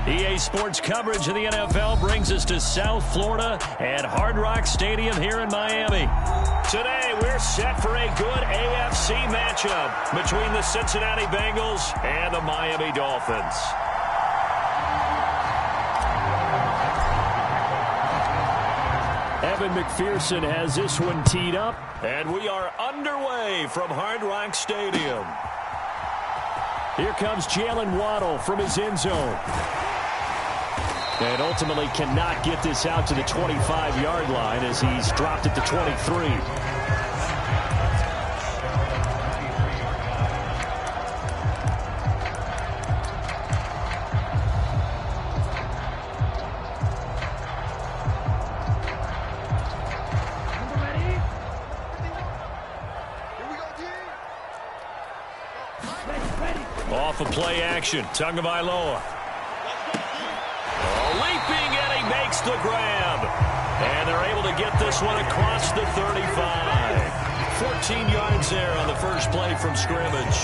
EA Sports coverage of the NFL brings us to South Florida at Hard Rock Stadium here in Miami. Today, we're set for a good AFC matchup between the Cincinnati Bengals and the Miami Dolphins. Evan McPherson has this one teed up, and we are underway from Hard Rock Stadium. Here comes Jalen Waddle from his end zone. And ultimately cannot get this out to the 25-yard line as he's dropped at the 23. Off of play action, Tagovailoa. Leaping, and he makes the grab. And they're able to get this one across the 35. 14 yards there on the first play from scrimmage.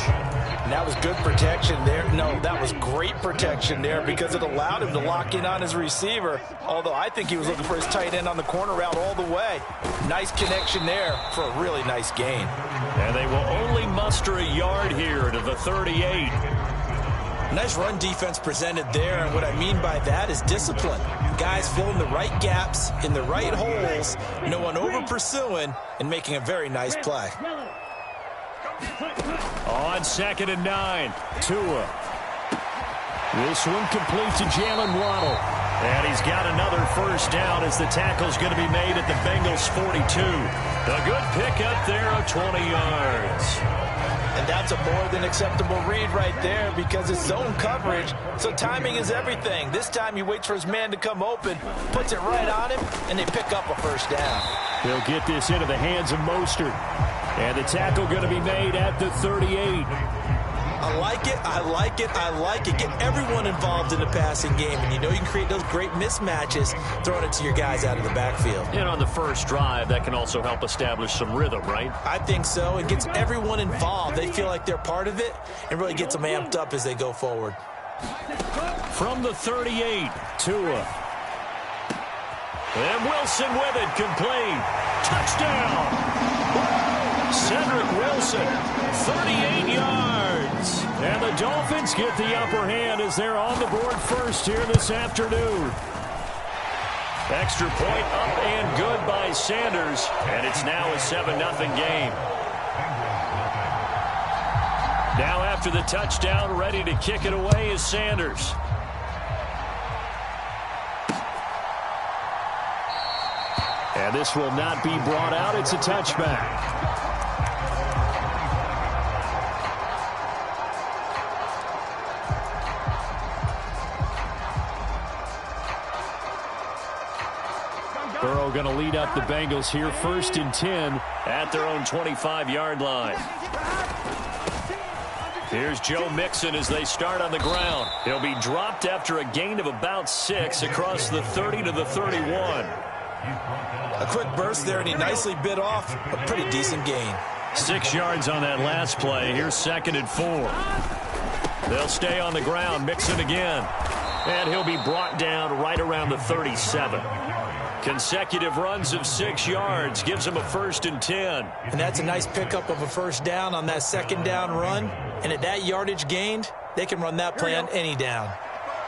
And that was good protection there. No, that was great protection there because it allowed him to lock in on his receiver. Although I think he was looking for his tight end on the corner route all the way. Nice connection there for a really nice gain. And they will only muster a yard here to the 38. Nice run defense presented there, and what I mean by that is discipline. Guys filling the right gaps in the right holes, no one over pursuing, and making a very nice play. On 2nd and 9, Tua. This one complete to Jalen Waddle. And he's got another first down as the tackle's going to be made at the Bengals 42. A good pickup there of 20 yards. And that's a more than acceptable read right there because it's zone coverage, so timing is everything. This time he waits for his man to come open, puts it right on him, and they pick up a first down. They'll get this into the hands of Mostert. And the tackle going to be made at the 38. I like it, I like it, I like it. Get everyone involved in the passing game, and you know you can create those great mismatches throwing it to your guys out of the backfield. And on the first drive, that can also help establish some rhythm, right? I think so. It gets everyone involved. They feel like they're part of it and really gets them amped up as they go forward. From the 38, Tua. And Wilson with it, complete. Touchdown! Cedric Wilson, 38 yards. And the Dolphins get the upper hand as they're on the board first here this afternoon. Extra point up and good by Sanders. And it's now a 7-0 game. Now after the touchdown, ready to kick it away is Sanders. And this will not be brought out. It's a touchback. Burrow going to lead up the Bengals here, 1st and 10 at their own 25-yard line. Here's Joe Mixon as they start on the ground. He'll be dropped after a gain of about 6 across the 30 to the 31. A quick burst there, and he nicely bit off a pretty decent gain. 6 yards on that last play. Here's 2nd and 4. They'll stay on the ground. Mixon again. And he'll be brought down right around the 37. Consecutive runs of 6 yards gives him a 1st and 10. And that's a nice pickup of a first down on that 2nd down run. And at that yardage gained, they can run that play on any down.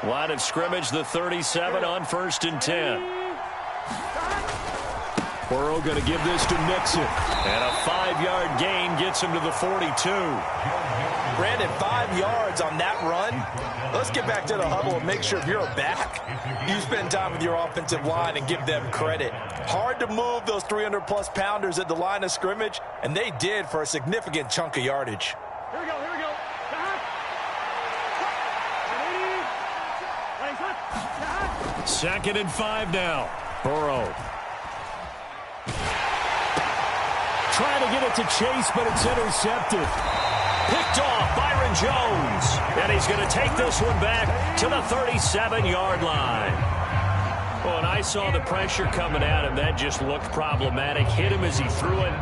Line of scrimmage, the 37 on 1st and 10. Burrow going to give this to Mixon. And a 5-yard gain gets him to the 42. Brandon, 5 yards on that run. Let's get back to the huddle and make sure if you're a back, you spend time with your offensive line and give them credit. Hard to move those 300-plus pounders at the line of scrimmage, and they did for a significant chunk of yardage. Here we go, here we go. 2nd and 5 now. Burrow. Trying to get it to Chase, but it's intercepted. Picked off Byron Jones. And he's going to take this one back to the 37-yard line. Well, and I saw the pressure coming at him. That just looked problematic. Hit him as he threw it.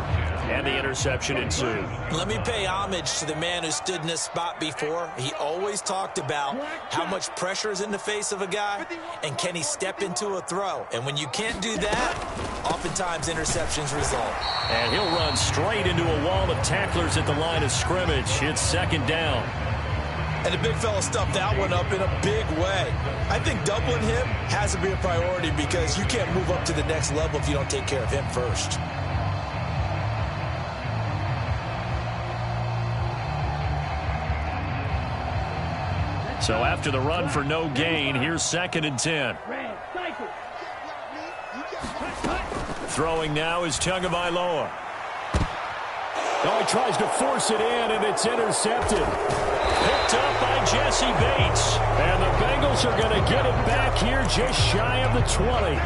and the interception ensued. Let me pay homage to the man who stood in this spot before. He always talked about how much pressure is in the face of a guy, and can he step into a throw. And when you can't do that, oftentimes interceptions result. And he'll run straight into a wall of tacklers at the line of scrimmage. It's second down. And the big fella stuffed that one up in a big way. I think doubling him has to be a priority because you can't move up to the next level if you don't take care of him first. So after the run for no gain, here's second and 10. Throwing now is Tagovailoa. Oh, he tries to force it in, and it's intercepted. Picked up by Jesse Bates. And the Bengals are going to get it back here just shy of the 20.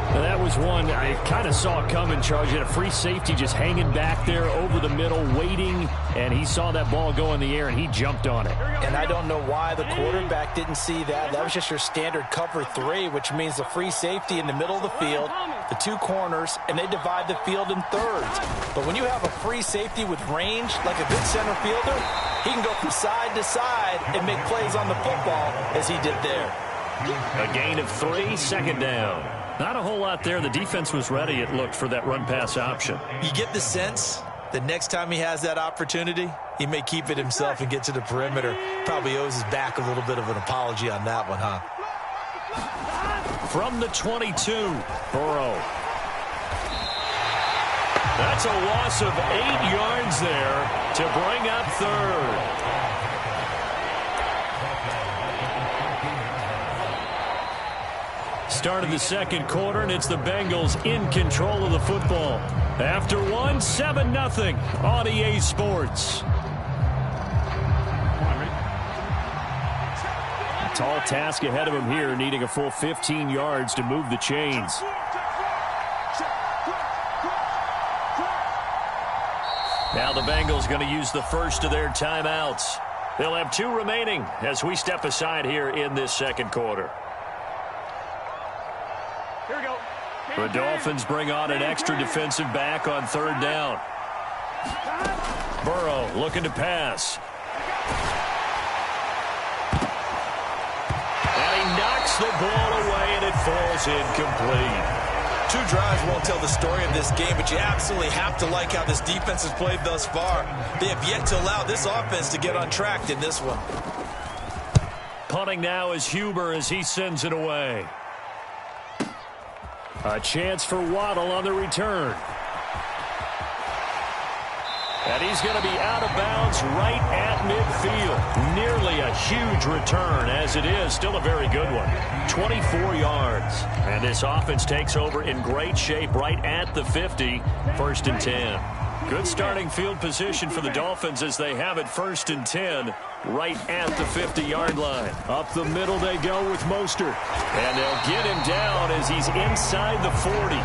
Now, that was one I kind of saw coming, Charles. He had a free safety just hanging back there over the middle, waiting, and he saw that ball go in the air, and he jumped on it. And I don't know why the quarterback didn't see that. That was just your standard cover 3, which means the free safety in the middle of the field, the 2 corners, and they divide the field in thirds. But when you have a free safety with range, like a good center fielder, he can go from side to side and make plays on the football as he did there. A gain of 3, second down. Not a whole lot there. The defense was ready, it looked, for that run-pass option. You get the sense that next time he has that opportunity, he may keep it himself and get to the perimeter. Probably owes his back a little bit of an apology on that one, huh? From the 22, Burrow. That's a loss of 8 yards there to bring up third. Start of the second quarter, and it's the Bengals in control of the football. After one, 7-0 on EA Sports. A tall task ahead of him here, needing a full 15 yards to move the chains. Now the Bengals going to use the first of their timeouts. They'll have 2 remaining as we step aside here in this second quarter. The Dolphins bring on an extra defensive back on third down. Burrow looking to pass. And he knocks the ball away, and it falls incomplete. 2 drives won't tell the story of this game, but you absolutely have to like how this defense has played thus far. They have yet to allow this offense to get on track in this one. Punting now is Huber as he sends it away. A chance for Waddle on the return. And he's going to be out of bounds right at midfield. Nearly a huge return, as it is. Still a very good one. 24 yards. And this offense takes over in great shape right at the 50. First and 10. Good starting field position for the Dolphins as they have it first and 10 right at the 50-yard line. Up the middle they go with Mostert. And they'll get him down as he's inside the 40.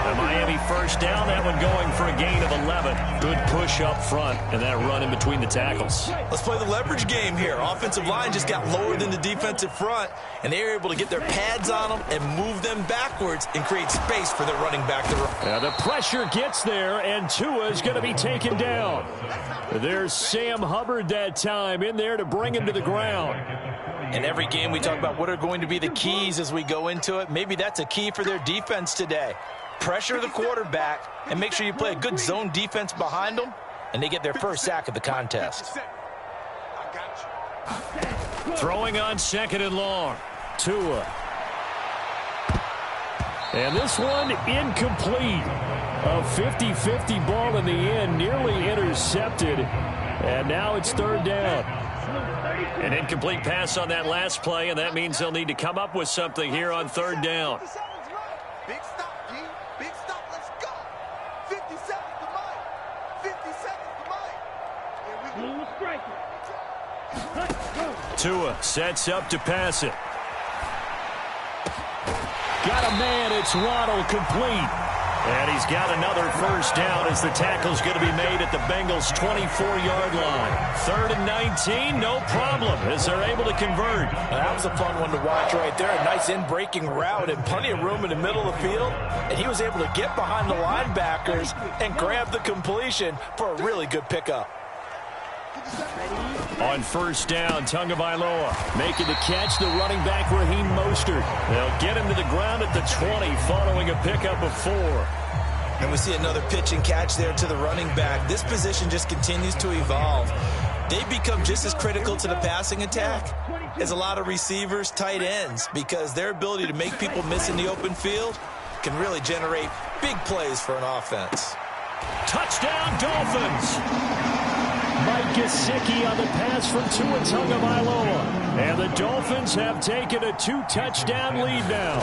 The Miami first down, that one going for a gain of 11. Good push up front, and that run in between the tackles. Let's play the leverage game here. Offensive line just got lower than the defensive front, and they were able to get their pads on them and move them backwards and create space for their running back to run. The pressure gets there, and Tua is going to be taken down. There's Sam Hubbard that time in there to bring him to the ground. In every game we talk about what are going to be the keys as we go into it. Maybe that's a key for their defense today. Pressure the quarterback and make sure you play a good zone defense behind them, and they get their first sack of the contest. Throwing on second and long. Tua. And this one incomplete. A 50-50 ball in the end, nearly intercepted. And now it's third down. An incomplete pass on that last play, and that means they'll need to come up with something here on third down. Big stop, G. Big stop. Let's go. 50 seconds to Mike. 50 seconds to Mike. Tua sets up to pass it. Got a man. It's Waddle complete. And he's got another first down as the tackle's going to be made at the Bengals' 24-yard line. 3rd and 19, no problem, as they're able to convert. That was a fun one to watch right there. A nice in-breaking route and plenty of room in the middle of the field. And he was able to get behind the linebackers and grab the completion for a really good pickup. On first down, Tagovailoa making the catch, the running back Raheem Mostert. They'll get him to the ground at the 20 following a pickup of 4. And we see another pitch and catch there to the running back. This position just continues to evolve. They've become just as critical to the passing attack as a lot of receivers, tight ends, because their ability to make people miss in the open field can really generate big plays for an offense. Touchdown, Dolphins! Mike Gesicki on the pass from Tua Tagovailoa. And the Dolphins have taken a 2-touchdown lead now.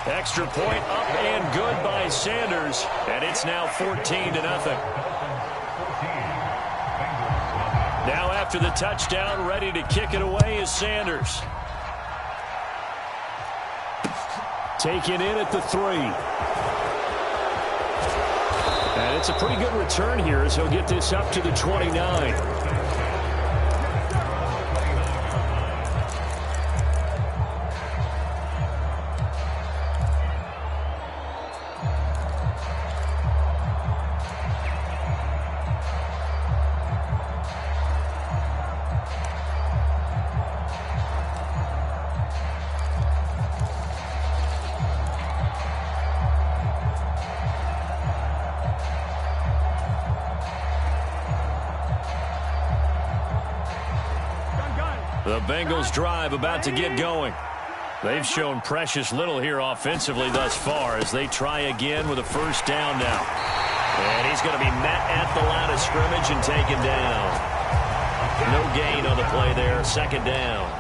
Extra point up and good by Sanders. And it's now 14-0. Now after the touchdown, ready to kick it away is Sanders. Taken in at the 3. And it's a pretty good return here as he'll get this up to the 29. The Bengals drive about to get going. They've shown precious little here offensively thus far as they try again with a first down now. And he's going to be met at the line of scrimmage and taken down. No gain on the play there, 2nd down.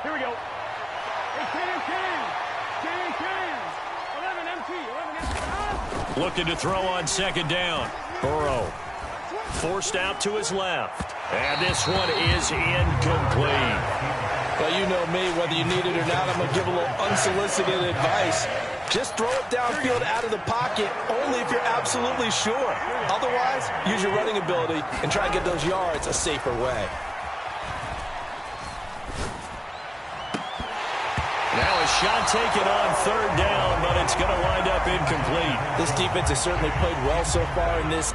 Here we go. It's 10 and 10. 10 and 10. 11 empty. 11 empty. Looking to throw on 2nd down. Burrow forced out to his left. And this one is incomplete. Well, you know me, whether you need it or not, I'm going to give a little unsolicited advice. Just throw it downfield out of the pocket only if you're absolutely sure. Otherwise, use your running ability and try to get those yards a safer way. Now a shot taken on 3rd down, but it's going to wind up incomplete. This defense has certainly played well so far in this.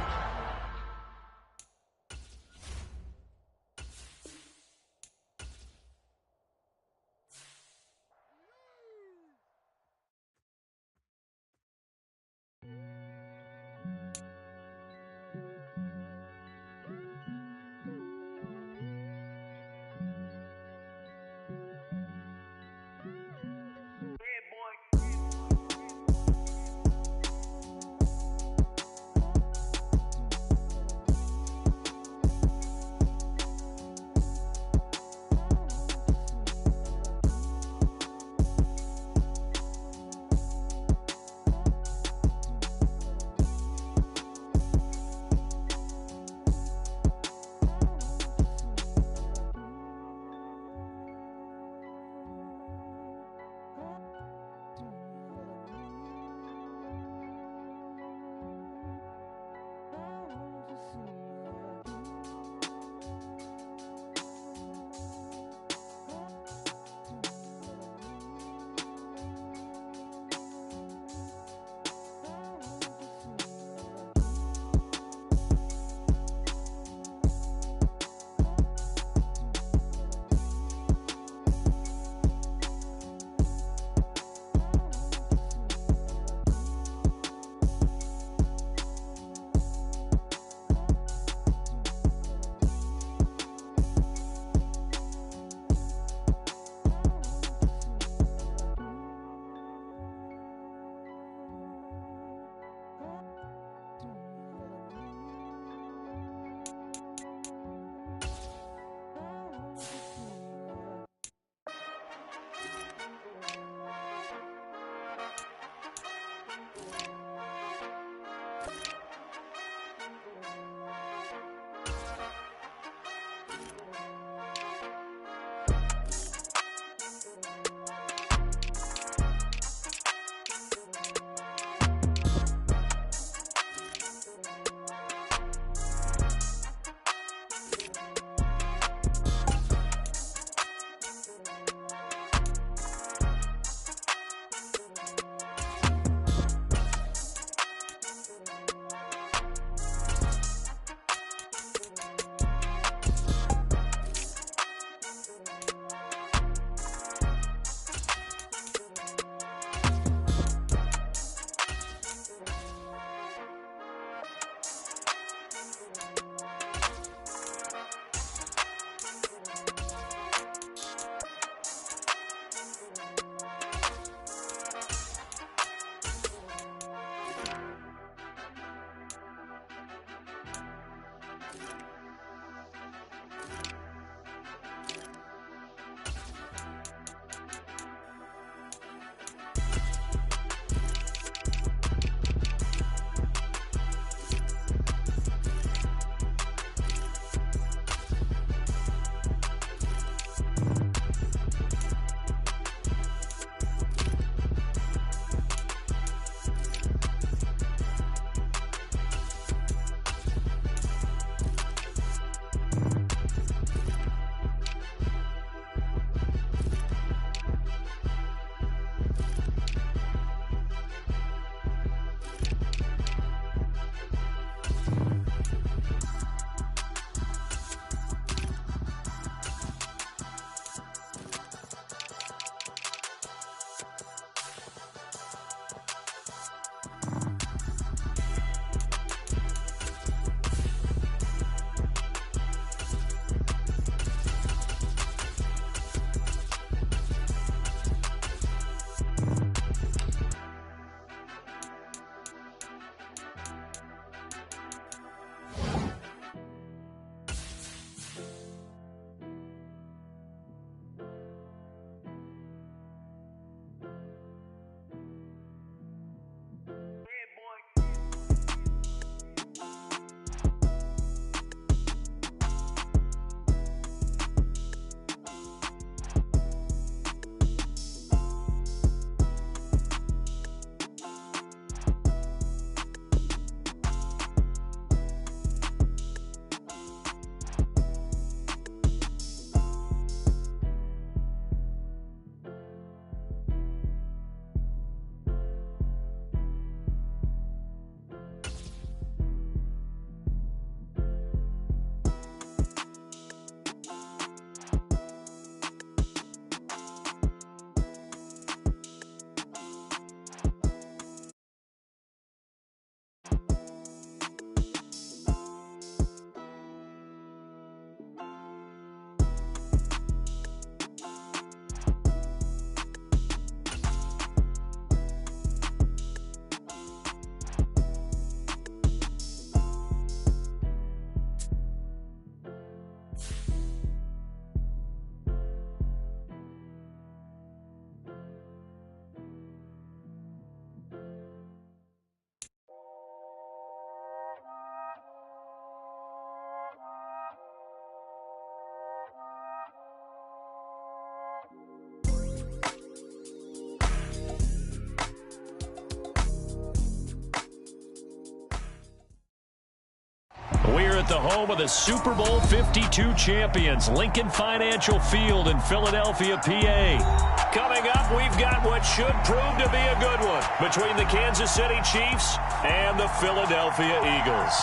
at the home of the Super Bowl 52 champions, Lincoln Financial Field in Philadelphia, PA. Coming up, we've got what should prove to be a good one between the Kansas City Chiefs and the Philadelphia Eagles.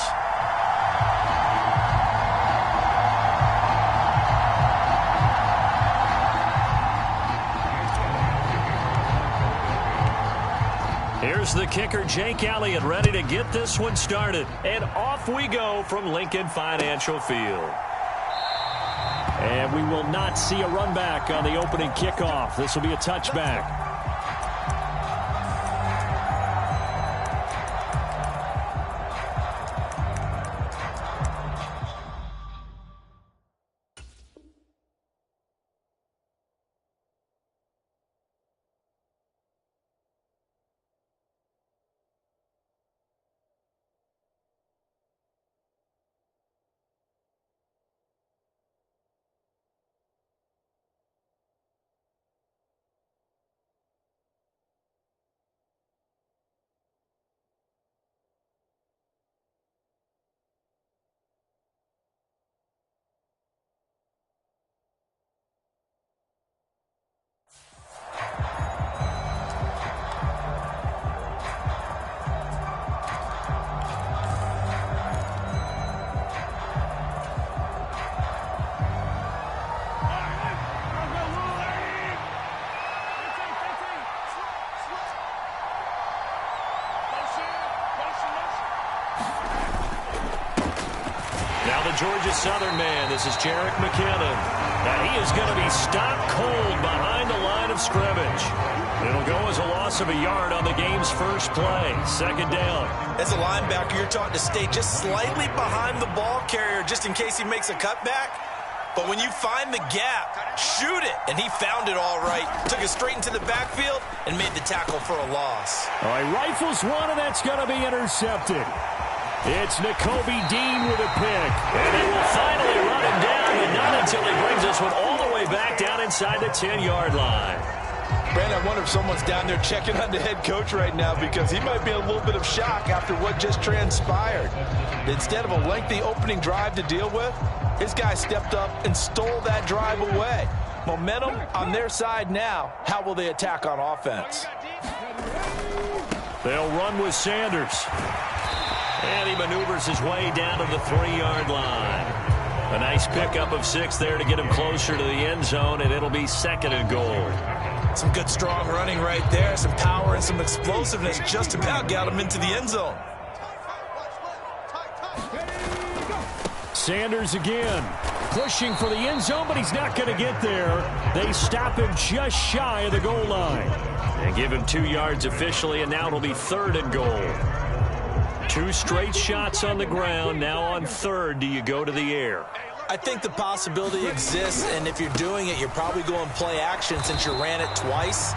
Here's the kicker, Jake Elliott, ready to get this one started. And off we go from Lincoln Financial Field. And we will not see a run back on the opening kickoff. This will be a touchback. Georgia Southern man, this is Jerick McKinnon. Now he is going to be stopped cold behind the line of scrimmage. It'll go as a loss of a yard on the game's first play. Second down. As a linebacker, you're taught to stay just slightly behind the ball carrier just in case he makes a cutback. But when you find the gap, shoot it. And he found it all right. Took it straight into the backfield and made the tackle for a loss. All right, rifles one, and that's going to be intercepted. It's Nakobe Dean with a pick. And they will finally run him down, but not until he brings this one all the way back down inside the 10-yard line. Brandon, I wonder if someone's down there checking on the head coach right now because he might be in a little bit of shock after what just transpired. Instead of a lengthy opening drive to deal with, his guy stepped up and stole that drive away. Momentum on their side now. How will they attack on offense? They'll run with Sanders. And he maneuvers his way down to the 3-yard line. A nice pickup of 6 there to get him closer to the end zone, and it'll be second and goal. Some good, strong running right there. Some power and some explosiveness just about got him into the end zone. Sanders again, pushing for the end zone, but he's not going to get there. They stop him just shy of the goal line. And give him 2 yards officially, and now it'll be third and goal. 2 straight shots on the ground. Now on third, do you go to the air? I think the possibility exists, and if you're doing it, you're probably going play action since you ran it twice.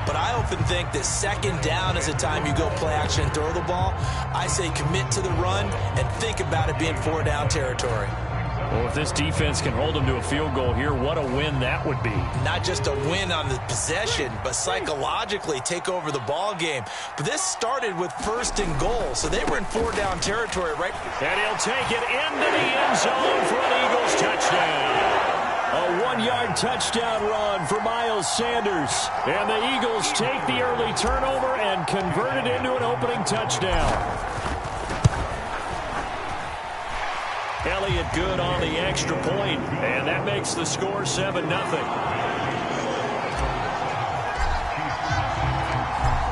But I often think that second down is the time you go play action and throw the ball. I say commit to the run and think about it being 4-down territory. Well, if this defense can hold them to a field goal here, what a win that would be. Not just a win on the possession, but psychologically take over the ball game. But this started with first and goal, so they were in 4-down territory, right? And he'll take it into the end zone for an Eagles touchdown. A 1-yard touchdown run for Miles Sanders. And the Eagles take the early turnover and convert it into an opening touchdown. Elliott good on the extra point, and that makes the score 7-0.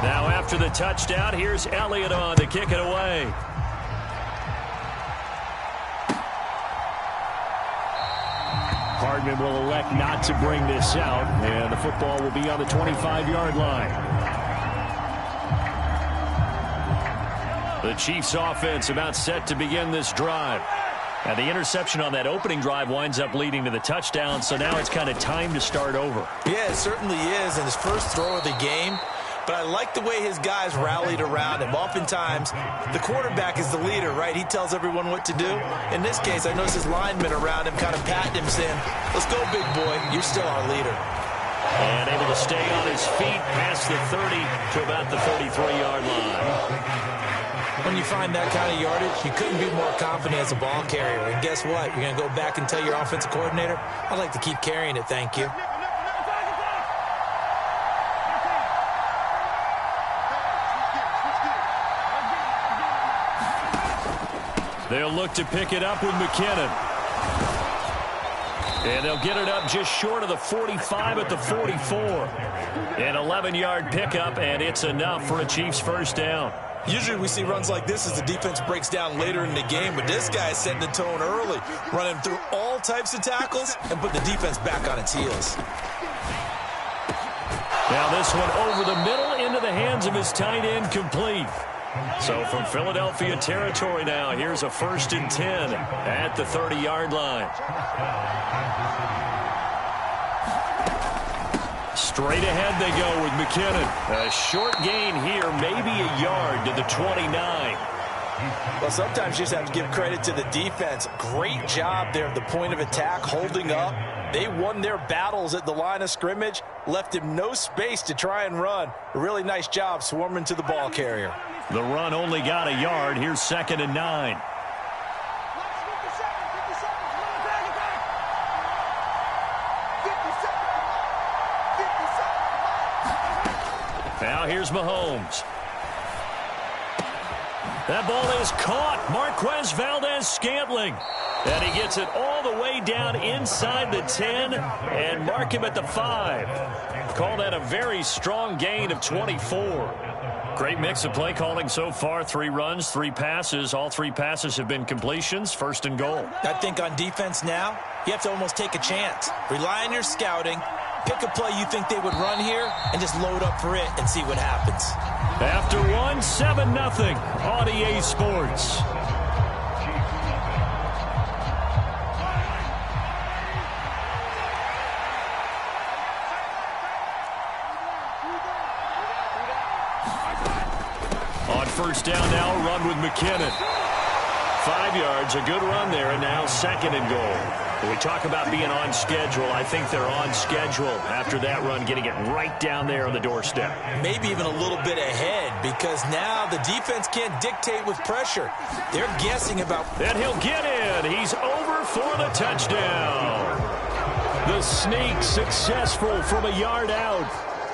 Now after the touchdown, here's Elliott on to kick it away. Hardman will elect not to bring this out, and the football will be on the 25-yard line. The Chiefs offense about set to begin this drive. And the interception on that opening drive winds up leading to the touchdown, so now it's kind of time to start over. Yeah, it certainly is, and his first throw of the game. But I like the way his guys rallied around him. Oftentimes, the quarterback is the leader, right? He tells everyone what to do. In this case, I noticed his linemen around him kind of patting him, saying, let's go, big boy. You're still our leader. And able to stay on his feet past the 30 to about the 33-yard line. When you find that kind of yardage, you couldn't be more confident as a ball carrier. And guess what? You're going to go back and tell your offensive coordinator, I'd like to keep carrying it, thank you. They'll look to pick it up with McKinnon. And they'll get it up just short of the 45 at the 44. An 11-yard pickup, and it's enough for a Chiefs first down. Usually we see runs like this as the defense breaks down later in the game, but this guy is setting the tone early, running through all types of tackles and put the defense back on its heels. Now this one over the middle into the hands of his tight end, complete. So from Philadelphia territory now, here's a 1st and 10 at the 30-yard line. Straight ahead they go with McKinnon. A short gain here, maybe a yard to the 29. Well, sometimes you just have to give credit to the defense. Great job there at the point of attack, holding up. They won their battles at the line of scrimmage, left him no space to try and run. A really nice job swarming to the ball carrier. The run only got a yard. Here's 2nd and 9. Now here's Mahomes. That ball is caught. Marquez Valdez-Scantling. And he gets it all the way down inside the 10 and mark him at the 5. Call that a very strong gain of 24. Great mix of play calling so far. 3 runs, 3 passes. All 3 passes have been completions. 1st and goal. I think on defense now, you have to almost take a chance. Rely on your scouting. Pick a play you think they would run here and just load up for it and see what happens. After 1, 7-0 on EA Sports. On 1st down now, a run with McKinnon. 5 yards, a good run there, and now 2nd and goal. When we talk about being on schedule, I think they're on schedule after that run, getting it right down there on the doorstep. Maybe even a little bit ahead, because now the defense can't dictate with pressure. They're guessing about... And he'll get in. He's over for the touchdown. The sneak successful from a yard out.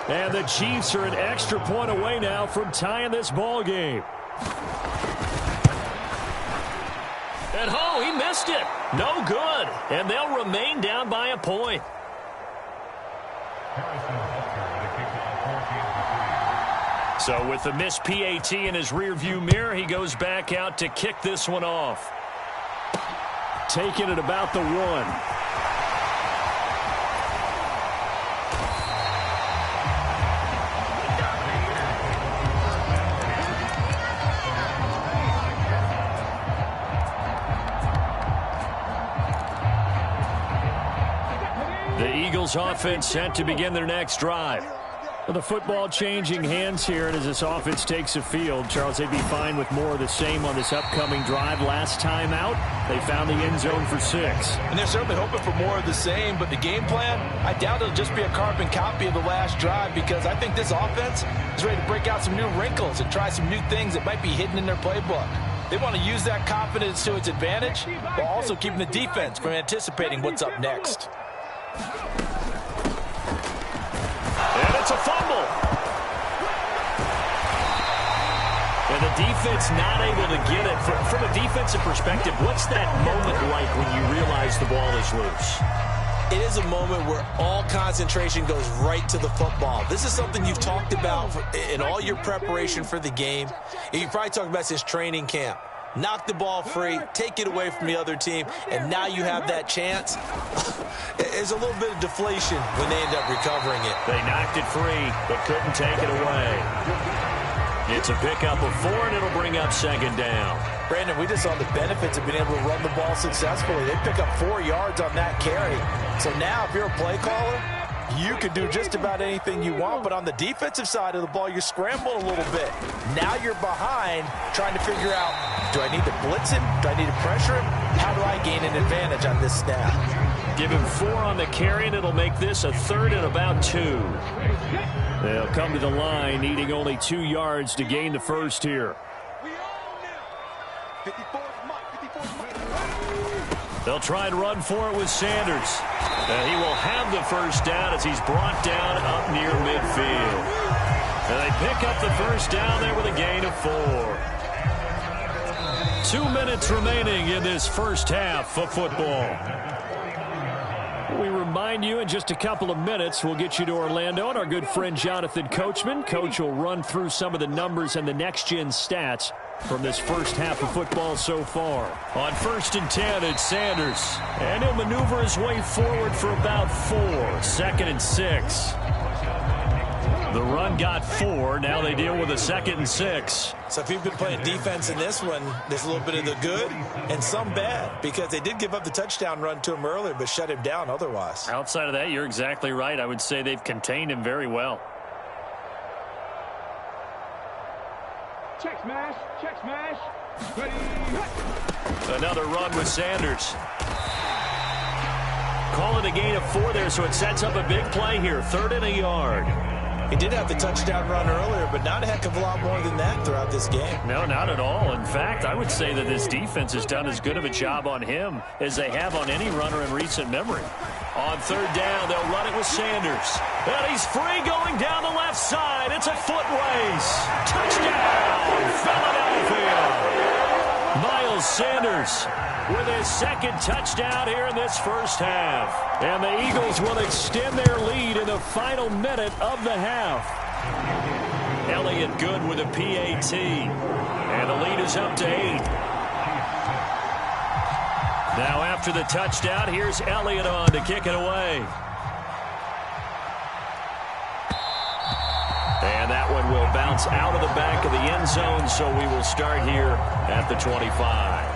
And the Chiefs are an extra point away now from tying this ball game. And oh, he missed it. No good. And they'll remain down by a point. So with the missed PAT in his rearview mirror, he goes back out to kick this one off. Taking it about the 1. Offense set to begin their next drive. Well, the football changing hands here, and as this offense takes the field, Charles, they'd be fine with more of the same on this upcoming drive. Last time out, they found the end zone for 6. And they're certainly hoping for more of the same, but the game plan, I doubt it'll just be a carbon copy of the last drive, because I think this offense is ready to break out some new wrinkles and try some new things that might be hidden in their playbook. They want to use that confidence to its advantage, while also keeping the defense from anticipating what's up next. And it's a fumble. And the defense not able to get it. From a defensive perspective, what's that moment like when you realize the ball is loose? It is a moment where all concentration goes right to the football. This is something you've talked about in all your preparation for the game. You probably talked about since training camp. Knock the ball free, take it away from the other team, and now you have that chance. There's a little bit of deflation when they end up recovering it. They knocked it free, but couldn't take it away. It's a pickup of 4, and it'll bring up 2nd down. Brandon, we just saw the benefits of being able to run the ball successfully. They pick up 4 yards on that carry. So now, if you're a play caller, you can do just about anything you want, but on the defensive side of the ball, you scramble a little bit. Now you're behind, trying to figure out, do I need to blitz him? Do I need to pressure him? How do I gain an advantage on this snap? Give him 4 on the carry, and it'll make this a 3rd and about 2. They'll come to the line, needing only 2 yards to gain the first here. They'll try and run for it with Sanders. And he will have the first down as he's brought down up near midfield. And they pick up the first down there with a gain of 4. 2 minutes remaining in this first half of football. We remind you in just a couple of minutes we'll get you to Orlando and our good friend Jonathan Coachman. Coach will run through some of the numbers and the next-gen stats from this first half of football so far. On 1st and 10, it's Sanders. And he'll maneuver his way forward for about 4. 2nd and 6. The run got 4. Now they deal with a 2nd and 6. So if you've been playing defense in this one, there's a little bit of the good and some bad, because they did give up the touchdown run to him earlier but shut him down otherwise. Outside of that, you're exactly right. I would say they've contained him very well. Check smash. Check smash. Ready. Another run with Sanders. Call it a gain of 4 there, so it sets up a big play here. 3rd and a yard. He did have the touchdown run earlier, but not a heck of a lot more than that throughout this game. No, not at all. In fact, I would say that this defense has done as good of a job on him as they have on any runner in recent memory. On 3rd down, they'll run it with Sanders. And he's free going down the left side. It's a foot race. Touchdown, Philadelphia. Miles Sanders with his 2nd touchdown here in this first half. And the Eagles will extend their lead in the final minute of the half. Elliott good with a PAT. And the lead is up to 8. Now after the touchdown, here's Elliott on to kick it away. And that one will bounce out of the back of the end zone, so we will start here at the 25.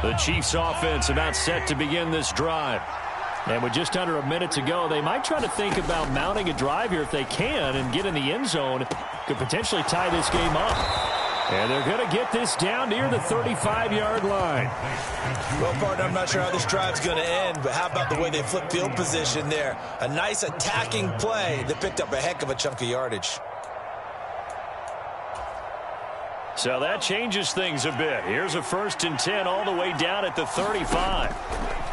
The Chiefs offense about set to begin this drive. And with just under a minute to go, they might try to think about mounting a drive here if they can and get in the end zone. Could potentially tie this game up. And they're going to get this down near the 35-yard line. Well, partner, I'm not sure how this drive's going to end, but how about the way they flip field position there? A nice attacking play that picked up a heck of a chunk of yardage. So that changes things a bit. Here's a 1st and 10 all the way down at the 35.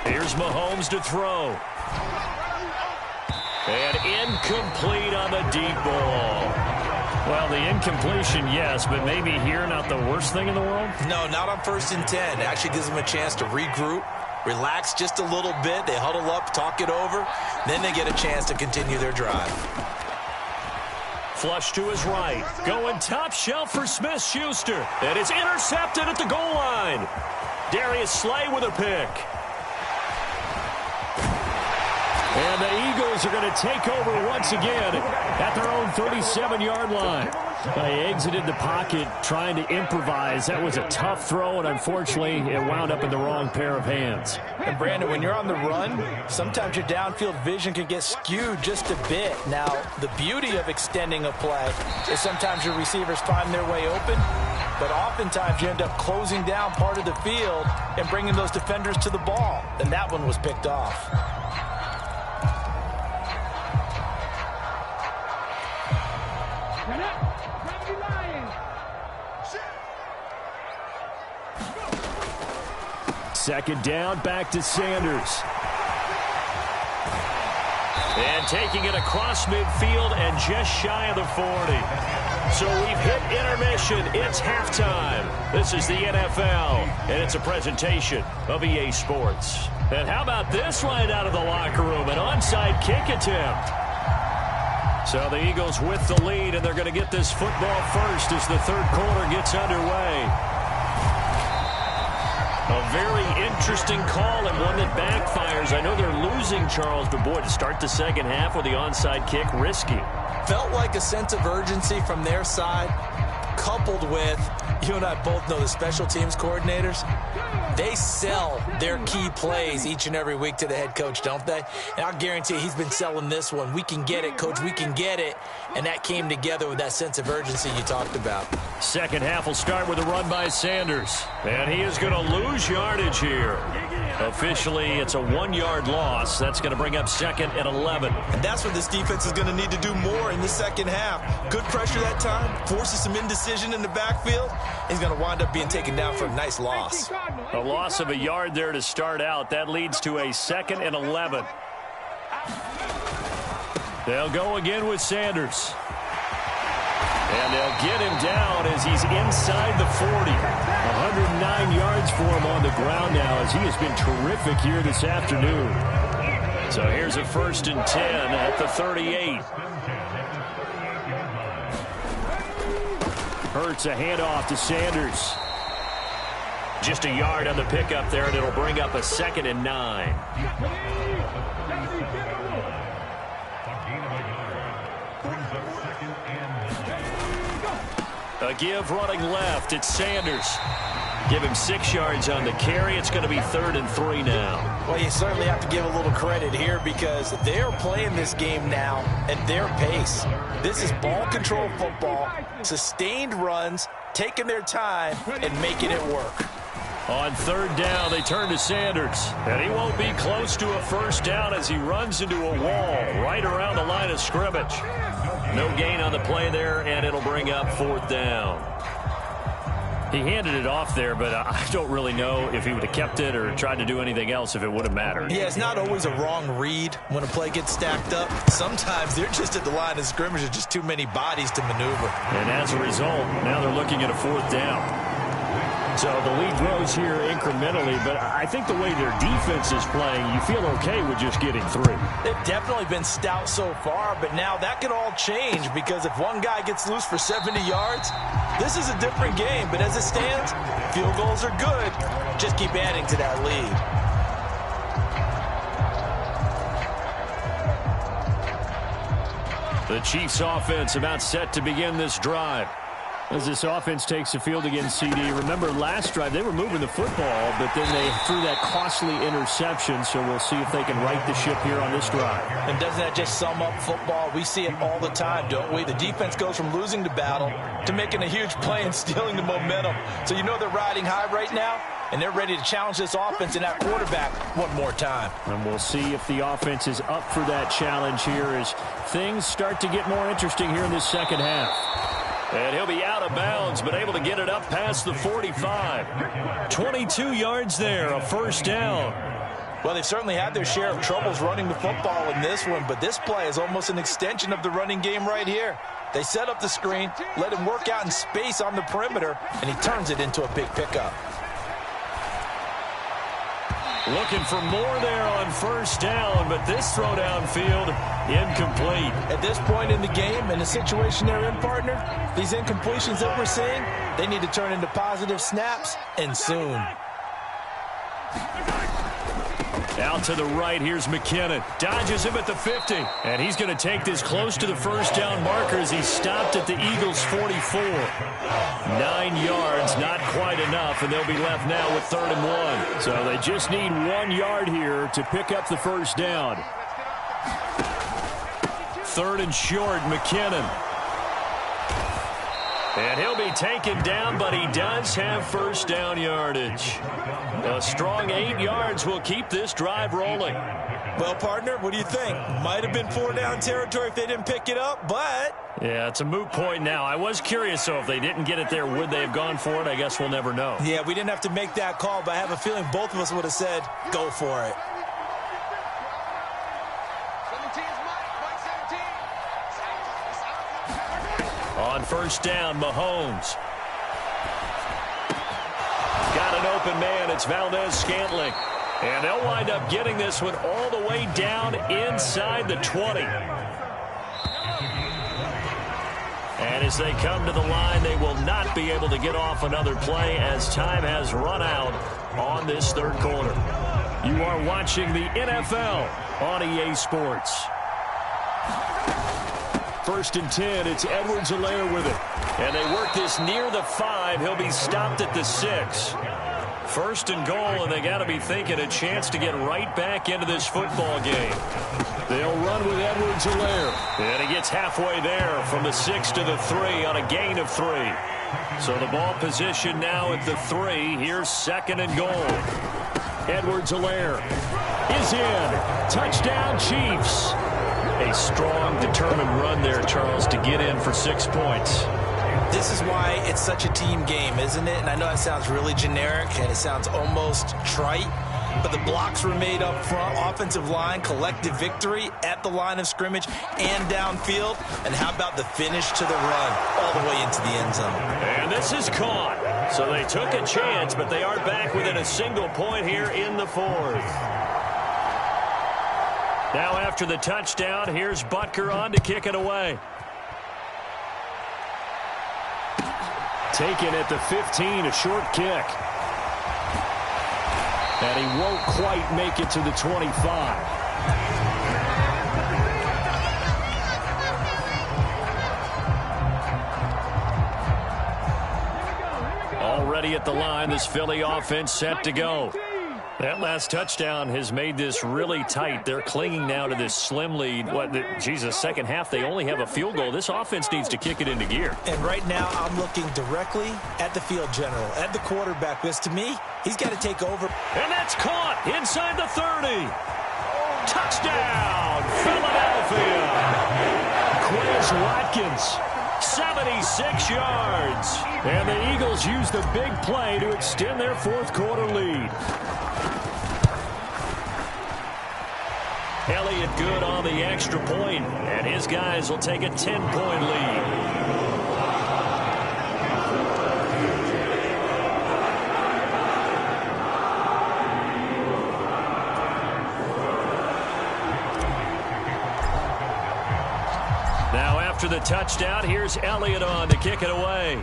Here's Mahomes to throw. And incomplete on the deep ball. Well, the incompletion, yes, but maybe here not the worst thing in the world? No, not on 1st and 10. It actually gives them a chance to regroup, relax just a little bit. They huddle up, talk it over. Then they get a chance to continue their drive. Flush to his right. Going top shelf for Smith-Schuster. And it's intercepted at the goal line. Darius Slay with a pick. And the Eagles are going to take over once again at their own 37-yard line. They exited the pocket trying to improvise. That was a tough throw, and unfortunately, it wound up in the wrong pair of hands. And, Brandon, when you're on the run, sometimes your downfield vision can get skewed just a bit. Now, the beauty of extending a play is sometimes your receivers find their way open, but oftentimes you end up closing down part of the field and bringing those defenders to the ball. And that one was picked off. Second down, back to Sanders. And taking it across midfield and just shy of the 40. So we've hit intermission. It's halftime. This is the NFL, and it's a presentation of EA Sports. And how about this right out of the locker room? An onside kick attempt. So the Eagles with the lead, and they're going to get this football first as the third quarter gets underway. A very interesting call and one that backfires. I know they're losing, Charles, but boy, to start the second half with the onside kick, risky. Felt like a sense of urgency from their side. coupled with, you and I both know the special teams coordinators, they sell their key plays each and every week to the head coach, don't they? And I'll guarantee he's been selling this one. We can get it, coach, we can get it. And that came together with that sense of urgency you talked about. Second half will start with a run by Sanders. And he is going to lose yardage here. Officially, it's a 1-yard loss. That's going to bring up second and 11. And that's what this defense is going to need to do more in the second half. Good pressure that time, forces some indecision in the backfield. He's going to wind up being taken down for a nice loss. A loss of a yard there to start out. That leads to a second and 11. They'll go again with Sanders. And they'll get him down as he's inside the 40. 109 yards for him on the ground now as he has been terrific here this afternoon. So here's a 1st and 10 at the 38. Hurts a handoff to Sanders. Just a yard on the pickup there, and it'll bring up a 2nd and 9. A give running left. It's Sanders. Give him 6 yards on the carry. It's going to be 3rd and 3 now. Well, you certainly have to give a little credit here because they're playing this game now at their pace. This is ball control football, sustained runs, taking their time, and making it work. On 3rd down, they turn to Sanders. And he won't be close to a 1st down as he runs into a wall right around the line of scrimmage. No gain on the play there, and it'll bring up 4th down. He handed it off there, but I don't really know if he would have kept it or tried to do anything else if it would have mattered. Yeah, it's not always a wrong read when a play gets stacked up. Sometimes they're just at the line of scrimmage. There's just too many bodies to maneuver. And as a result, now they're looking at a 4th down. So the lead grows here incrementally, but I think the way their defense is playing, you feel okay with just getting 3. They've definitely been stout so far, but now that could all change because if one guy gets loose for 70 yards, this is a different game. But as it stands, field goals are good. Just keep adding to that lead. The Chiefs offense about set to begin this drive. As this offense takes the field against CD. Remember last drive they were moving the football, but then they threw that costly interception, so we'll see if they can right the ship here on this drive. And doesn't that just sum up football? We see it all the time, don't we? The defense goes from losing the battle to making a huge play and stealing the momentum. So you know they're riding high right now, and they're ready to challenge this offense and that quarterback one more time. And we'll see if the offense is up for that challenge here as things start to get more interesting here in this second half. And he'll be out of bounds, but able to get it up past the 45. 22 yards there, a 1st down. Well, they've certainly had their share of troubles running the football in this one, but this play is almost an extension of the running game right here. They set up the screen, let him work out in space on the perimeter, and he turns it into a big pickup. Looking for more there on 1st down, but this throw downfield incomplete. At this point in the game, in the situation they're in, partner, these incompletions that we're seeing, they need to turn into positive snaps, and soon. Out to the right, here's McKinnon. Dodges him at the 50. And he's going to take this close to the 1st down marker as he stopped at the Eagles' 44. 9 yards, not quite enough, and they'll be left now with 3rd and 1. So they just need 1 yard here to pick up the 1st down. 3rd and short, McKinnon. And he'll be taken down, but he does have 1st down yardage. A strong 8 yards will keep this drive rolling. Well, partner, what do you think? Might have been 4 down territory if they didn't pick it up, but... Yeah, it's a moot point now. I was curious, so if they didn't get it there, would they have gone for it? I guess we'll never know. Yeah, we didn't have to make that call, but I have a feeling both of us would have said, go for it. On 1st down, Mahomes. Got an open man. It's Valdez-Scantling. And they'll wind up getting this one all the way down inside the 20. And as they come to the line, they will not be able to get off another play as time has run out on this 3rd quarter. You are watching the NFL on EA Sports. 1st and 10. It's Edwards-Helaire with it. And they work this near the 5. He'll be stopped at the 6. 1st and goal, and they got to be thinking a chance to get right back into this football game. They'll run with Edwards-Helaire. And he gets halfway there from the 6 to the 3 on a gain of 3. So the ball position now at the 3. Here's 2nd and goal. Edwards-Helaire is in. Touchdown, Chiefs. A strong, determined run there, Charles, to get in for 6 points. This is why it's such a team game, isn't it? And I know it sounds really generic and it sounds almost trite, but the blocks were made up front, offensive line, collective victory at the line of scrimmage and downfield. And how about the finish to the run all the way into the end zone? And this is caught. So they took a chance, but they are back within a single point here in the 4th. Now after the touchdown, here's Butker on to kick it away. Taken at the 15, a short kick. And he won't quite make it to the 25. Already at the line, this Philly offense set to go. That last touchdown has made this really tight. They're clinging now to this slim lead. Second half, they only have a field goal. This offense needs to kick it into gear. And right now, I'm looking directly at the field general, at the quarterback, because to me, he's got to take over. And that's caught inside the 30. Touchdown, Philadelphia. Quez Watkins, 76 yards. And the Eagles use the big play to extend their 4th quarter lead. Elliott good on the extra point, and his guys will take a 10-point lead. Now after the touchdown, here's Elliott on to kick it away.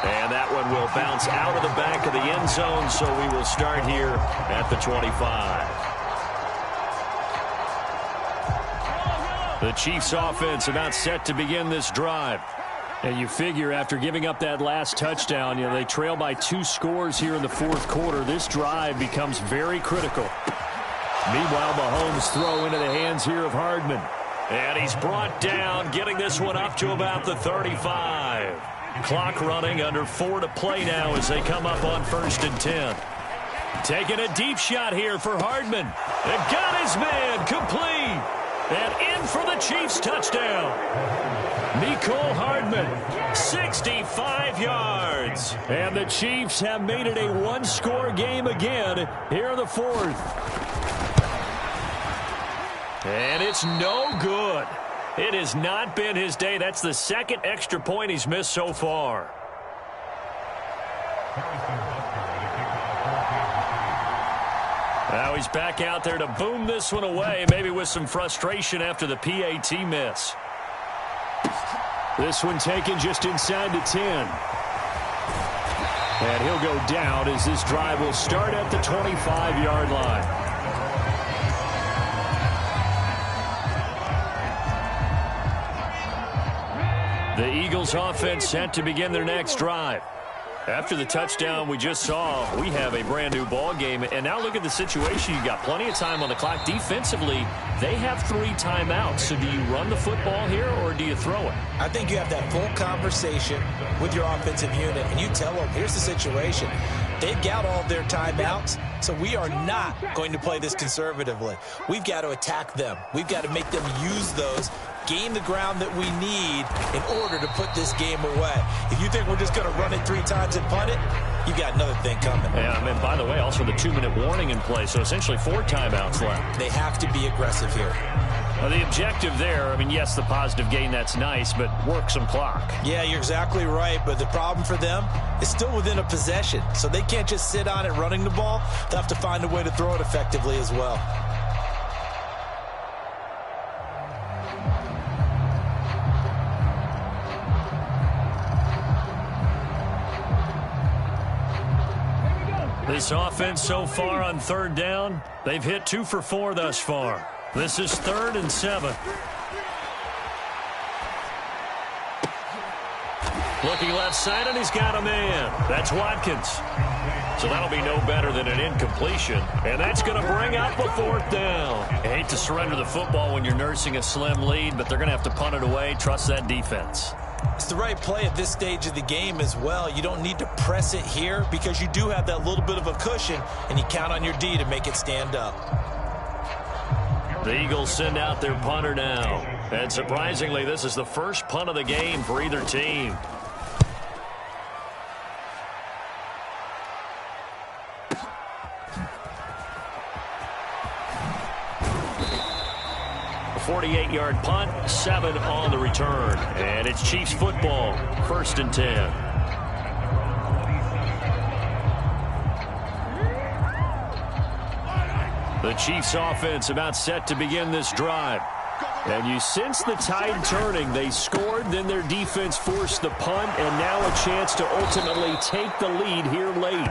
And that one will bounce out of the back of the end zone, so we will start here at the 25. The Chiefs offense about set to begin this drive. And you figure after giving up that last touchdown, they trail by 2 scores here in the 4th quarter. This drive becomes very critical. Meanwhile, Mahomes throw into the hands here of Hardman. And he's brought down, getting this one up to about the 35. Clock running, under 4 to play now as they come up on 1st and 10. Taking a deep shot here for Hardman. And got his man complete. And in for the Chiefs touchdown. Mecole Hardman, 65 yards. And the Chiefs have made it a one-score game again here in the 4th. And it's no good. It has not been his day. That's the 2nd extra point he's missed so far. Now he's back out there to boom this one away, maybe with some frustration after the PAT miss. This one taken just inside the 10. And he'll go down as this drive will start at the 25-yard line. The Eagles offense set to begin their next drive. After the touchdown we just saw, we have a brand new ball game. And now look at the situation. You got plenty of time on the clock. Defensively, they have 3 timeouts. So do you run the football here or do you throw it? I think you have that full conversation with your offensive unit, and you tell them, here's the situation. They've got all their timeouts, so we are not going to play this conservatively. We've got to attack them. We've got to make them use those, gain the ground that we need in order to put this game away. If you think we're just going to run it 3 times and punt it, you got another thing coming. Yeah, I mean, by the way, also the 2-minute warning in play, so essentially 4 timeouts left. They have to be aggressive here. Well, the objective there, I mean, yes, the positive gain, that's nice, but work some clock. Yeah, you're exactly right, but the problem for them is still within a possession, so they can't just sit on it running the ball. They'll have to find a way to throw it effectively as well. This offense so far on 3rd down, they've hit 2 for 4 thus far. This is 3rd and 7. Looking left side, and he's got a man. That's Watkins. So that'll be no better than an incompletion. And that's going to bring up a 4th down. I hate to surrender the football when you're nursing a slim lead, but they're going to have to punt it away. Trust that defense. It's the right play at this stage of the game as well. You don't need to press it here because you do have that little bit of a cushion, and you count on your D to make it stand up. The Eagles send out their punter now. And surprisingly, this is the first punt of the game for either team. A 48-yard punt, 7 on the return. And it's Chiefs football, 1st and 10. The Chiefs offense about set to begin this drive. And you sense the tide turning. They scored, then their defense forced the punt, and now a chance to ultimately take the lead here late.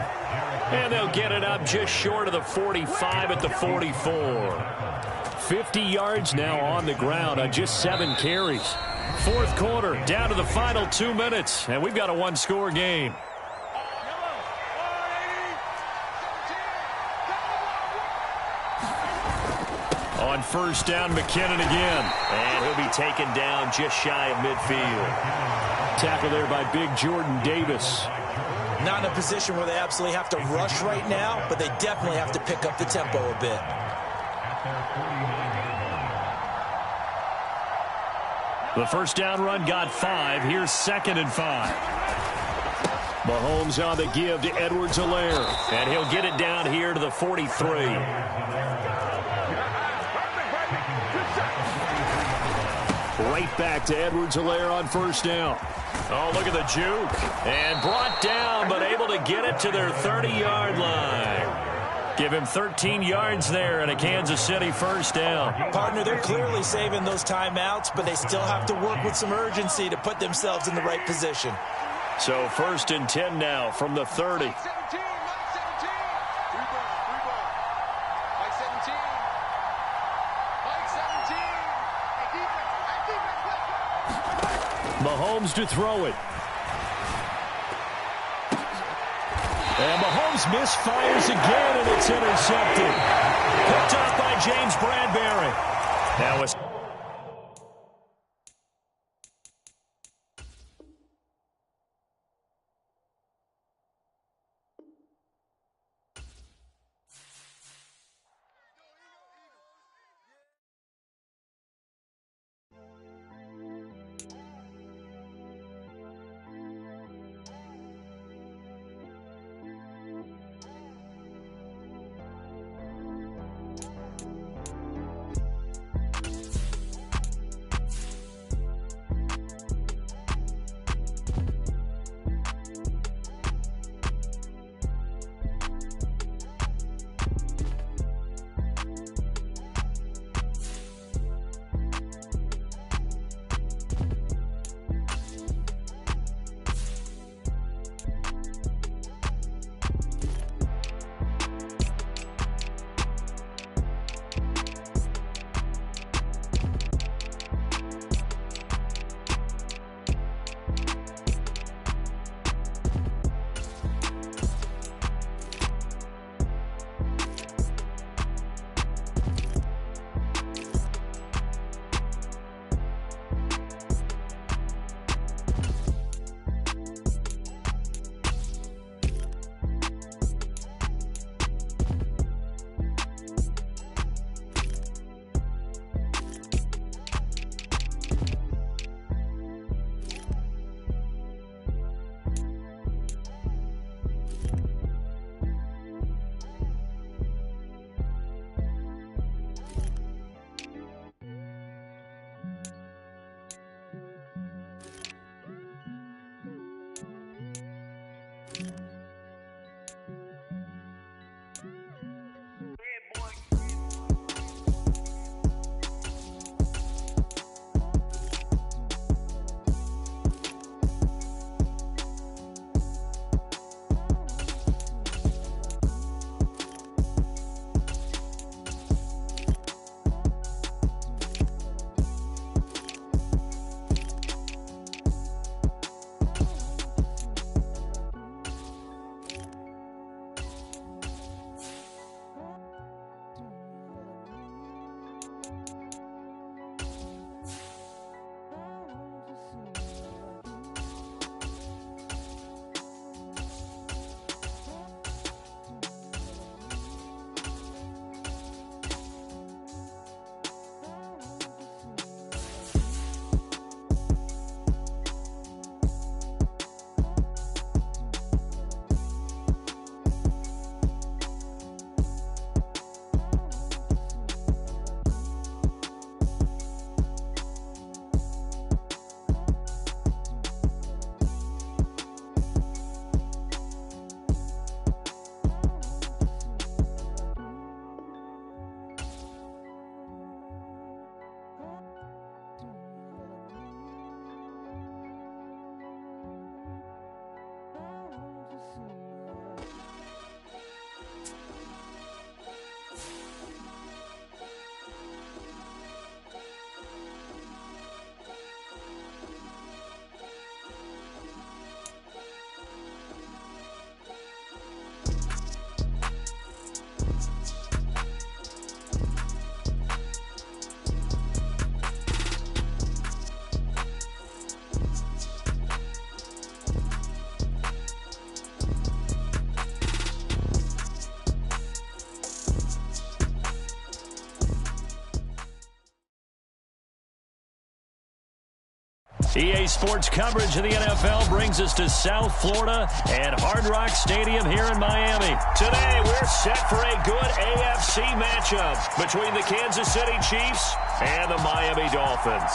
And they'll get it up just short of the 45 at the 44. 50 yards now on the ground on just 7 carries. 4th quarter, down to the final 2 minutes, and we've got a 1-score game. On 1st down, McKinnon again. And he'll be taken down just shy of midfield. Tackle there by big Jordan Davis. Not in a position where they absolutely have to rush right now, but they definitely have to pick up the tempo a bit. The 1st down run got 5. Here's 2nd and 5. Mahomes on the give to Edwards-Helaire. And he'll get it down here to the 43. Right back to Edwards-Helaire on 1st down. Oh, look at the juke. And brought down, but able to get it to their 30-yard line. Give him 13 yards there and a Kansas City 1st down. Partner, they're clearly saving those timeouts, but they still have to work with some urgency to put themselves in the right position. So 1st and 10 now from the 30. Mahomes to throw it. And Mahomes misfires again, and it's intercepted. Picked up by James Bradbury. That was... EA Sports coverage of the NFL brings us to South Florida and Hard Rock Stadium here in Miami. Today, we're set for a good AFC matchup between the Kansas City Chiefs and the Miami Dolphins.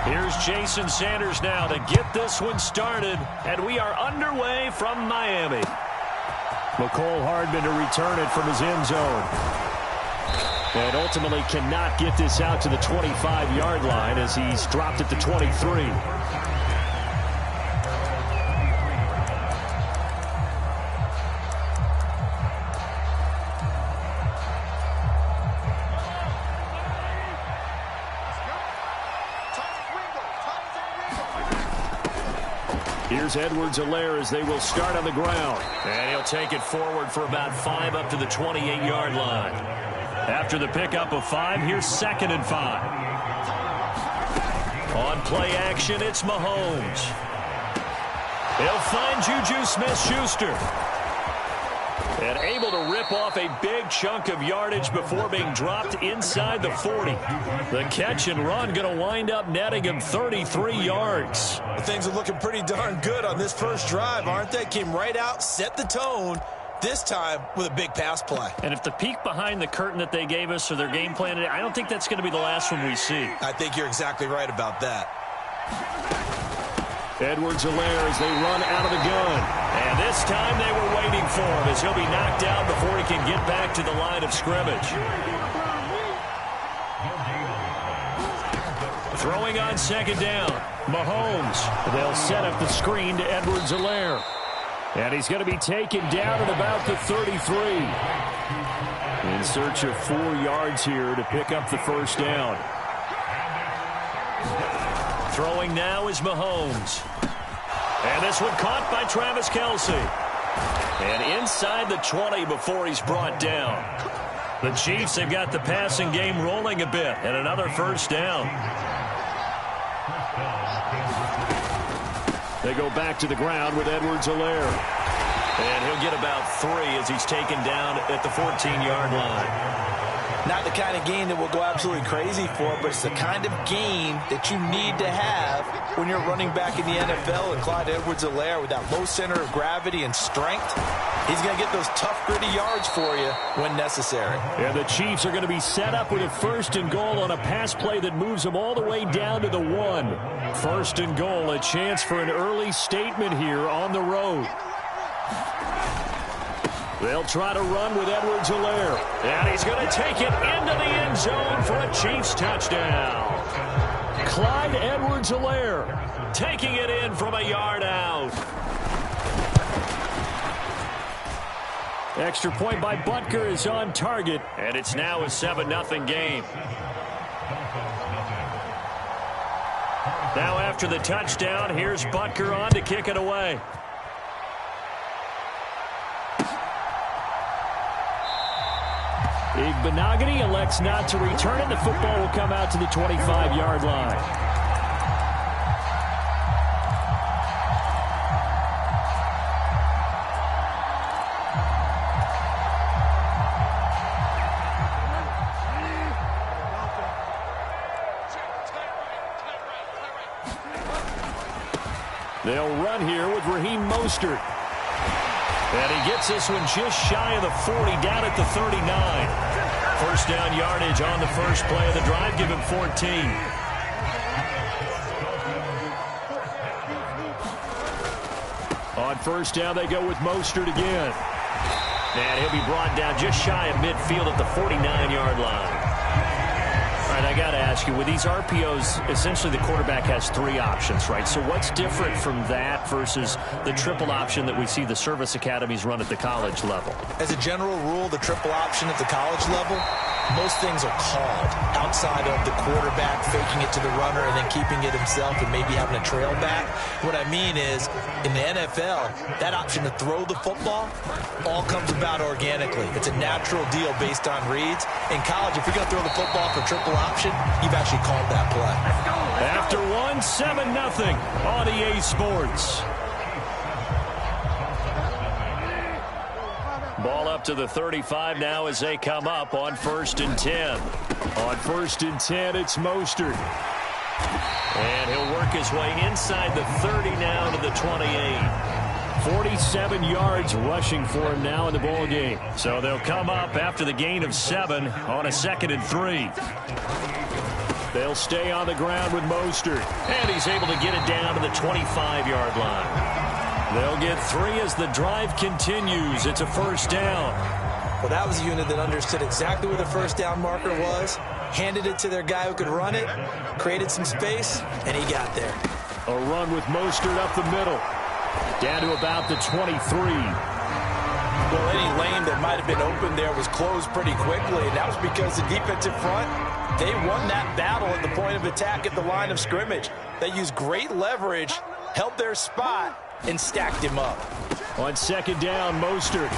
Here's Jason Sanders now to get this one started, and we are underway from Miami. McCole Hardman to return it from his end zone. And ultimately cannot get this out to the 25-yard line as he's dropped it to 23. Here's Edwards-Helaire as they will start on the ground. And he'll take it forward for about 5 up to the 28-yard line. After the pickup of 5, here's 2nd and 5. On play action, it's Mahomes. He'll find Juju Smith-Schuster. And able to rip off a big chunk of yardage before being dropped inside the 40. The catch and run going to wind up netting him 33 yards. Things are looking pretty darn good on this first drive, aren't they? Came right out, set the tone, this time with a big pass play. And if the peek behind the curtain that they gave us or their game plan, I don't think that's going to be the last one we see. I think you're exactly right about that. Edwards-Helaire as they run out of the gun. And this time they were waiting for him as he'll be knocked down before he can get back to the line of scrimmage. Throwing on 2nd down. Mahomes. They'll set up the screen to Edwards-Helaire. And he's going to be taken down at about the 33. In search of 4 yards here to pick up the first down. Throwing now is Mahomes. And this one caught by Travis Kelce. And inside the 20 before he's brought down. The Chiefs have got the passing game rolling a bit. And another first down. They go back to the ground with Edwards-Helaire. And he'll get about 3 as he's taken down at the 14-yard line. Not the kind of game that we'll go absolutely crazy for, but it's the kind of game that you need to have when you're running back in the NFL. And Clyde Edwards-Helaire, with that low center of gravity and strength, he's going to get those tough, gritty yards for you when necessary. And the Chiefs are going to be set up with a 1st and goal on a pass play that moves them all the way down to the 1. 1st and goal, a chance for an early statement here on the road. They'll try to run with Edwards-Helaire. And he's going to take it into the end zone for a Chiefs touchdown. Clyde Edwards-Helaire taking it in from a yard out. Extra point by Butker is on target. And it's now a 7-0 game. Now after the touchdown, here's Butker on to kick it away. Igbenogany elects not to return it. The football will come out to the 25-yard line. They'll run here with Raheem Mostert. And he gets this one just shy of the 40, down at the 39. First down yardage on the first play of the drive. Give him 14. On first down, they go with Mostert again. And he'll be brought down just shy of midfield at the 49-yard line. All right, I got to ask you, with these RPOs, essentially the quarterback has 3 options, right? So what's different from that versus the triple option that we see the service academies run at the college level? As a general rule, the triple option at the college level, most things are called outside of the quarterback faking it to the runner and then keeping it himself and maybe having a trail back. What I mean is, in the NFL, that option to throw the football all comes about organically. It's a natural deal based on reads. In college, if you're going to throw the football for triple option, you've actually called that play. After 7-0 on EA Sports. Ball up to the 35 now as they come up on 1st and 10. On 1st and 10, it's Mostert. And he'll work his way inside the 30 now to the 28. 47 yards rushing for him now in the ball game. So they'll come up after the gain of 7 on a 2nd and 3. They'll stay on the ground with Mostert. And he's able to get it down to the 25-yard line. They'll get 3 as the drive continues. It's a 1st down. Well, that was a unit that understood exactly where the 1st down marker was, handed it to their guy who could run it, created some space, and he got there. A run with Mostert up the middle. Down to about the 23. Well, any lane that might have been open there was closed pretty quickly, and that was because the defensive front, they won that battle at the point of attack at the line of scrimmage. They used great leverage, held their spot, and stacked him up. On 2nd down, Mostert.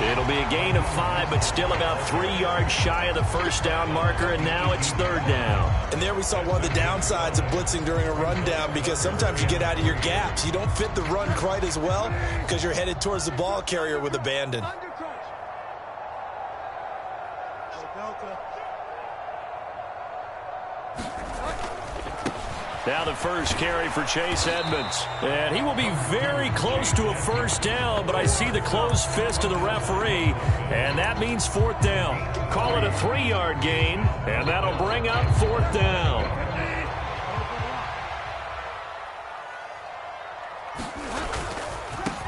It'll be a gain of 5, but still about 3 yards shy of the 1st down marker, and now it's 3rd down. And there we saw one of the downsides of blitzing during a rundown, because sometimes you get out of your gaps. You don't fit the run quite as well because you're headed towards the ball carrier with abandon. Now the first carry for Chase Edmonds. And he will be very close to a 1st down, but I see the closed fist of the referee, and that means 4th down. Call it a 3-yard gain, and that'll bring up 4th down.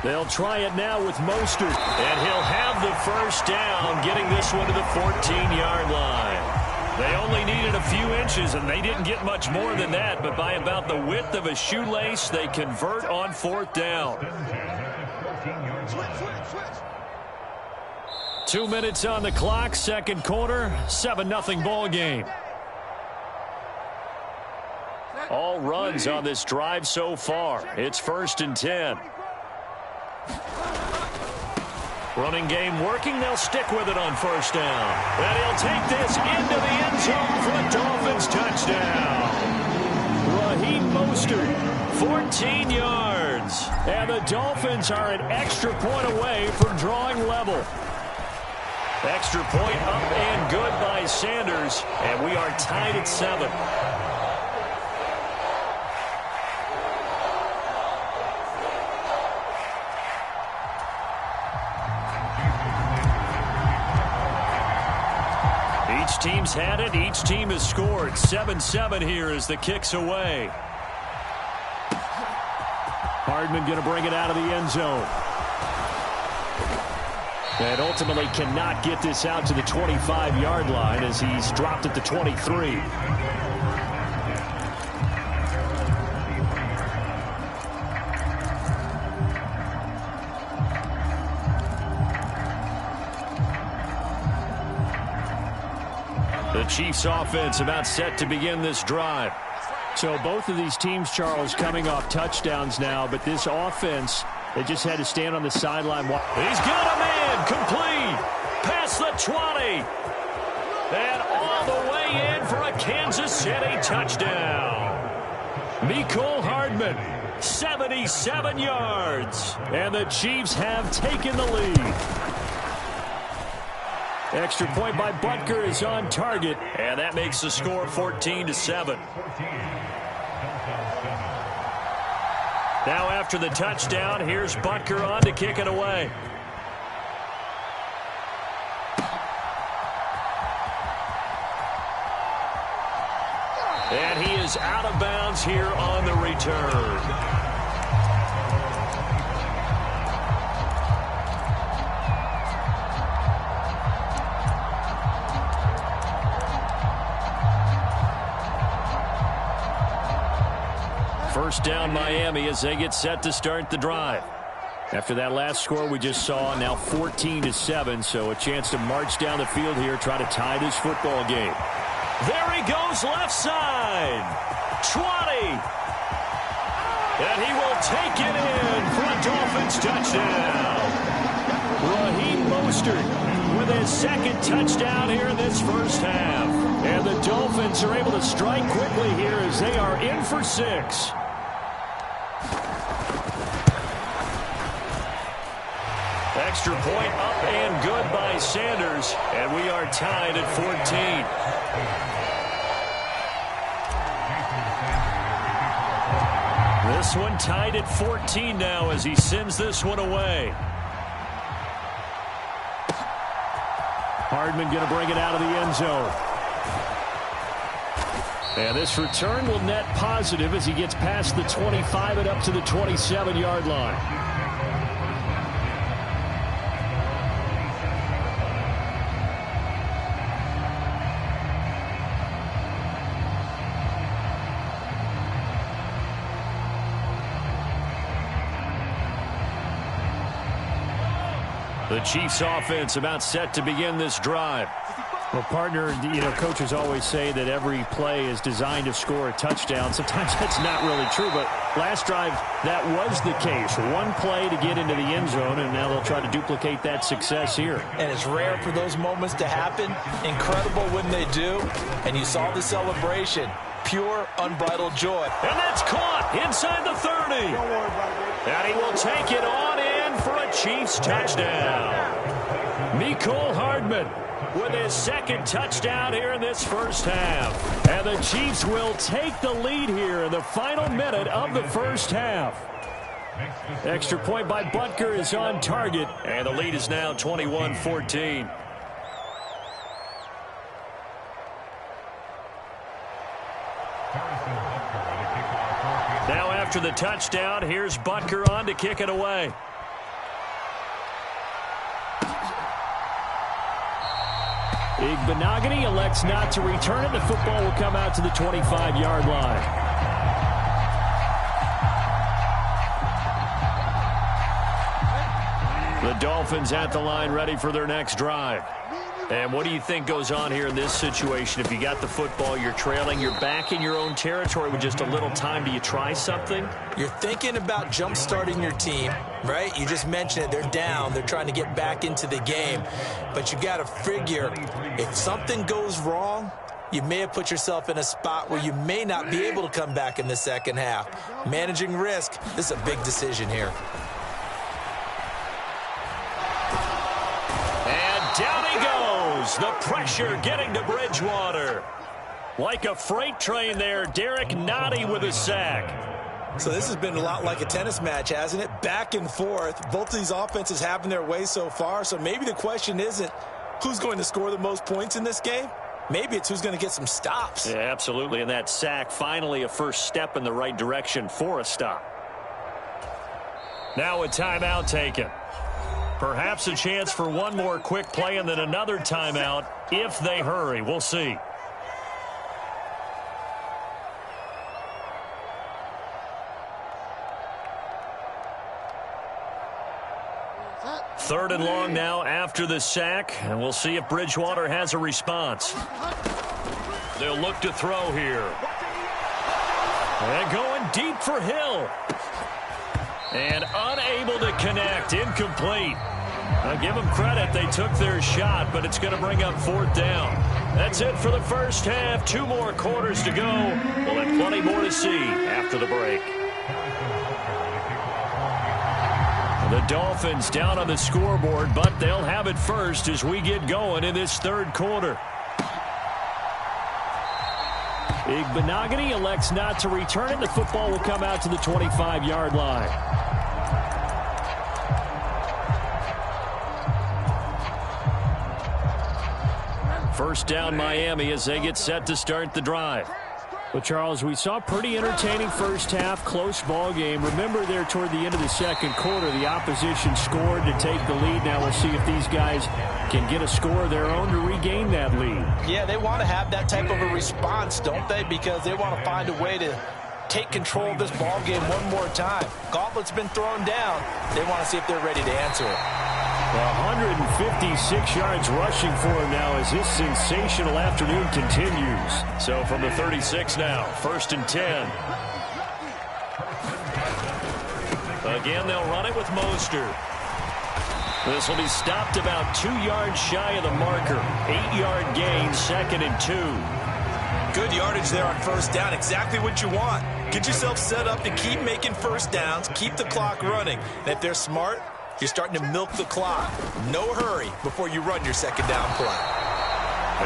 They'll try it now with Mostert, and he'll have the 1st down, getting this one to the 14-yard line. They only needed a few inches, and they didn't get much more than that, but by about the width of a shoelace, they convert on 4th down. 2 minutes on the clock, 2nd quarter, 7-0 ball game. All runs on this drive so far. It's 1st and 10. Running game working. They'll stick with it on 1st down. And he'll take this into the end zone for a Dolphins touchdown. Raheem Mostert, 14 yards. And the Dolphins are an extra point away from drawing level. Extra point up and good by Sanders. And we are tied at 7. Each team's had it. Each team has scored. 7-7 here as the kick's away. Hardman going to bring it out of the end zone. And ultimately cannot get this out to the 25-yard line as he's dropped at the 23. The Chiefs offense about set to begin this drive. So both of these teams, Charles, coming off touchdowns now, but this offense, they just had to stand on the sideline. He's got a man complete past the 20 and all the way in for a Kansas City touchdown. Mecole Hardman, 77 yards, and the Chiefs have taken the lead. Extra point by Butker is on target, and that makes the score 14-7. Now after the touchdown, here's Butker on to kick it away. And he is out of bounds here on the return. First down Miami as they get set to start the drive. After that last score we just saw, now 14-7, so a chance to march down the field here, try to tie this football game. There he goes left side. 20. And he will take it in for a Dolphins touchdown. Raheem Mostert with his 2nd touchdown here in this first half. And the Dolphins are able to strike quickly here as they are in for 6. Extra point up and good by Sanders, and we are tied at 14. This one tied at 14 now as he sends this one away. Hardman going to bring it out of the end zone. And this return will net positive as he gets past the 25 and up to the 27-yard line. The Chiefs offense about set to begin this drive. Well, partner, coaches always say that every play is designed to score a touchdown. Sometimes that's not really true, but last drive, that was the case. One play to get into the end zone, and now they'll try to duplicate that success here. And it's rare for those moments to happen. Incredible when they do. And you saw the celebration. Pure, unbridled joy. And that's caught inside the 30. And he will take it on in for a Chiefs touchdown. Mecole Hardman with his second touchdown here in this first half. And the Chiefs will take the lead here in the final minute of the first half. Extra point by Butker is on target. And the lead is now 21-14. Now after the touchdown, here's Butker on to kick it away. Igbenogany elects not to return it. The football will come out to the 25-yard line. The Dolphins at the line ready for their next drive. And what do you think goes on here in this situation? If you got the football, you're trailing, you're back in your own territory with just a little time. Do you try something? You're thinking about jump-starting your team, right? You just mentioned it. They're down. They're trying to get back into the game. But you got to figure, if something goes wrong, you may have put yourself in a spot where you may not be able to come back in the second half. Managing risk, this is a big decision here. And down he goes. The pressure getting to Bridgewater. Like a freight train there, Derek Nottie with a sack. So this has been a lot like a tennis match, hasn't it? Back and forth. Both of these offenses having their way so far. So maybe the question isn't who's going to score the most points in this game. Maybe it's who's going to get some stops. Yeah, absolutely. And that sack, finally a first step in the right direction for a stop. Now a timeout taken. Perhaps a chance for one more quick play and then another timeout if they hurry. We'll see. Third and long now after the sack, and we'll see if Bridgewater has a response. They'll look to throw here. And going deep for Hill. And unable to connect, incomplete. I'll give them credit, they took their shot, but it's going to bring up fourth down. That's it for the first half. 2 more quarters to go. We'll have plenty more to see after the break. The Dolphins down on the scoreboard, but they'll have it first as we get going in this third quarter. Igbenogany elects not to return it. The football will come out to the 25-yard line. First down Miami as they get set to start the drive. Well, Charles, we saw a pretty entertaining first half, close ball game. Remember there toward the end of the second quarter, the opposition scored to take the lead. Now we'll see if these guys can get a score of their own to regain that lead. Yeah, they want to have that type of a response, don't they? Because they want to find a way to take control of this ball game one more time. Gauntlet's been thrown down. They want to see if they're ready to answer it. 156 yards rushing for him now as this sensational afternoon continues. So from the 36 now, 1st and 10. Again, they'll run it with Mostert. This will be stopped about 2 yards shy of the marker. 8-yard gain, 2nd and 2. Good yardage there on first down. Exactly what you want. Get yourself set up to keep making first downs, keep the clock running. And if they're smart, You're starting to milk the clock. No hurry before you run your second down play.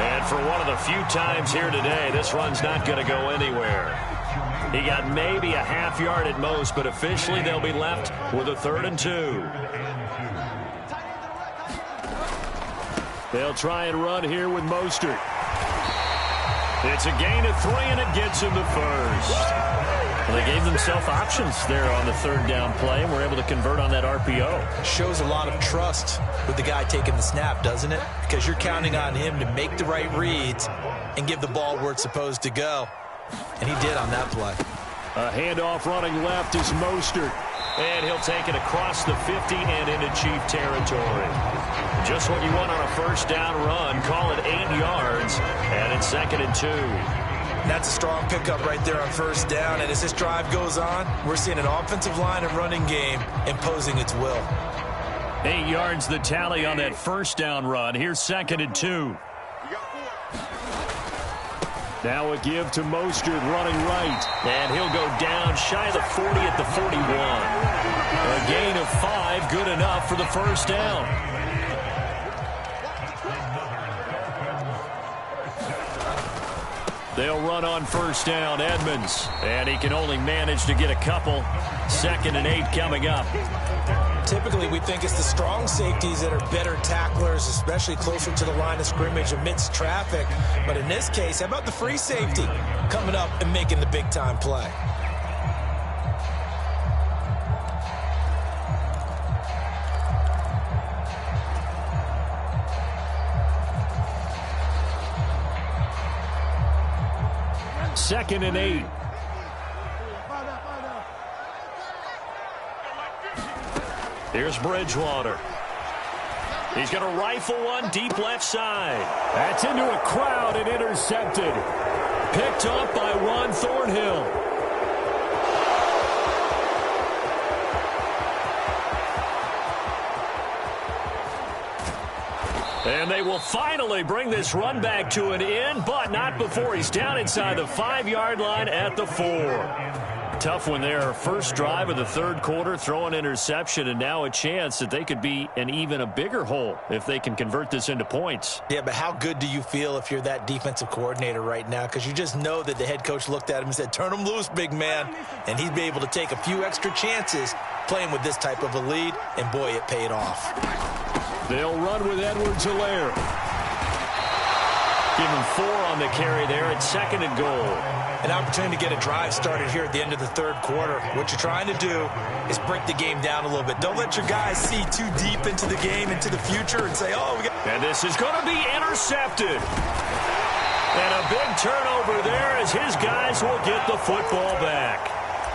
And for one of the few times here today, this run's not going to go anywhere. He got maybe a half yard at most, but officially they'll be left with a 3rd and 2. They'll try and run here with Mostert. It's a gain of 3, and it gets him the first. Well, they gave themselves options there on the 3rd down play, and were able to convert on that RPO. Shows a lot of trust with the guy taking the snap, doesn't it? Because you're counting on him to make the right reads and give the ball where it's supposed to go. And he did on that play. A handoff running left is Mostert. And he'll take it across the 50 and into Chief territory. Just what you want on a 1st down run. Call it 8 yards, and it's 2nd and 2. That's a strong pickup right there on 1st down. And as this drive goes on, we're seeing an offensive line and running game imposing its will. 8 yards the tally on that 1st down run. Here's 2nd and 2. Now a give to Mostert running right. And he'll go down shy of the 40 at the 41. A gain of 5, good enough for the 1st down. They'll run on 1st down, Edmonds. And he can only manage to get a couple. 2nd and 8 coming up. Typically, we think it's the strong safeties that are better tacklers, especially closer to the line of scrimmage amidst traffic. But in this case, how about the free safety coming up and making the big-time play? Second and 8. Here's Bridgewater. He's going to rifle one deep left side. That's into a crowd and intercepted. Picked up by Ron Thornhill. And they will finally bring this run back to an end, but not before he's down inside the 5-yard line at the 4. Tough one there. 1st drive of the 3rd quarter, throw an interception, and now a chance that they could be in even a bigger hole if they can convert this into points. Yeah, but how good do you feel if you're that defensive coordinator right now? Because you just know that the head coach looked at him and said, turn him loose, big man. And he'd be able to take a few extra chances playing with this type of a lead, and boy, it paid off. They'll run with Edwards-Helaire. Give him 4 on the carry there at 2nd and goal. An opportunity to get a drive started here at the end of the 3rd quarter. What you're trying to do is break the game down a little bit. Don't let your guys see too deep into the game, into the future, and say, oh, we got... And this is going to be intercepted. And a big turnover there as his guys will get the football back.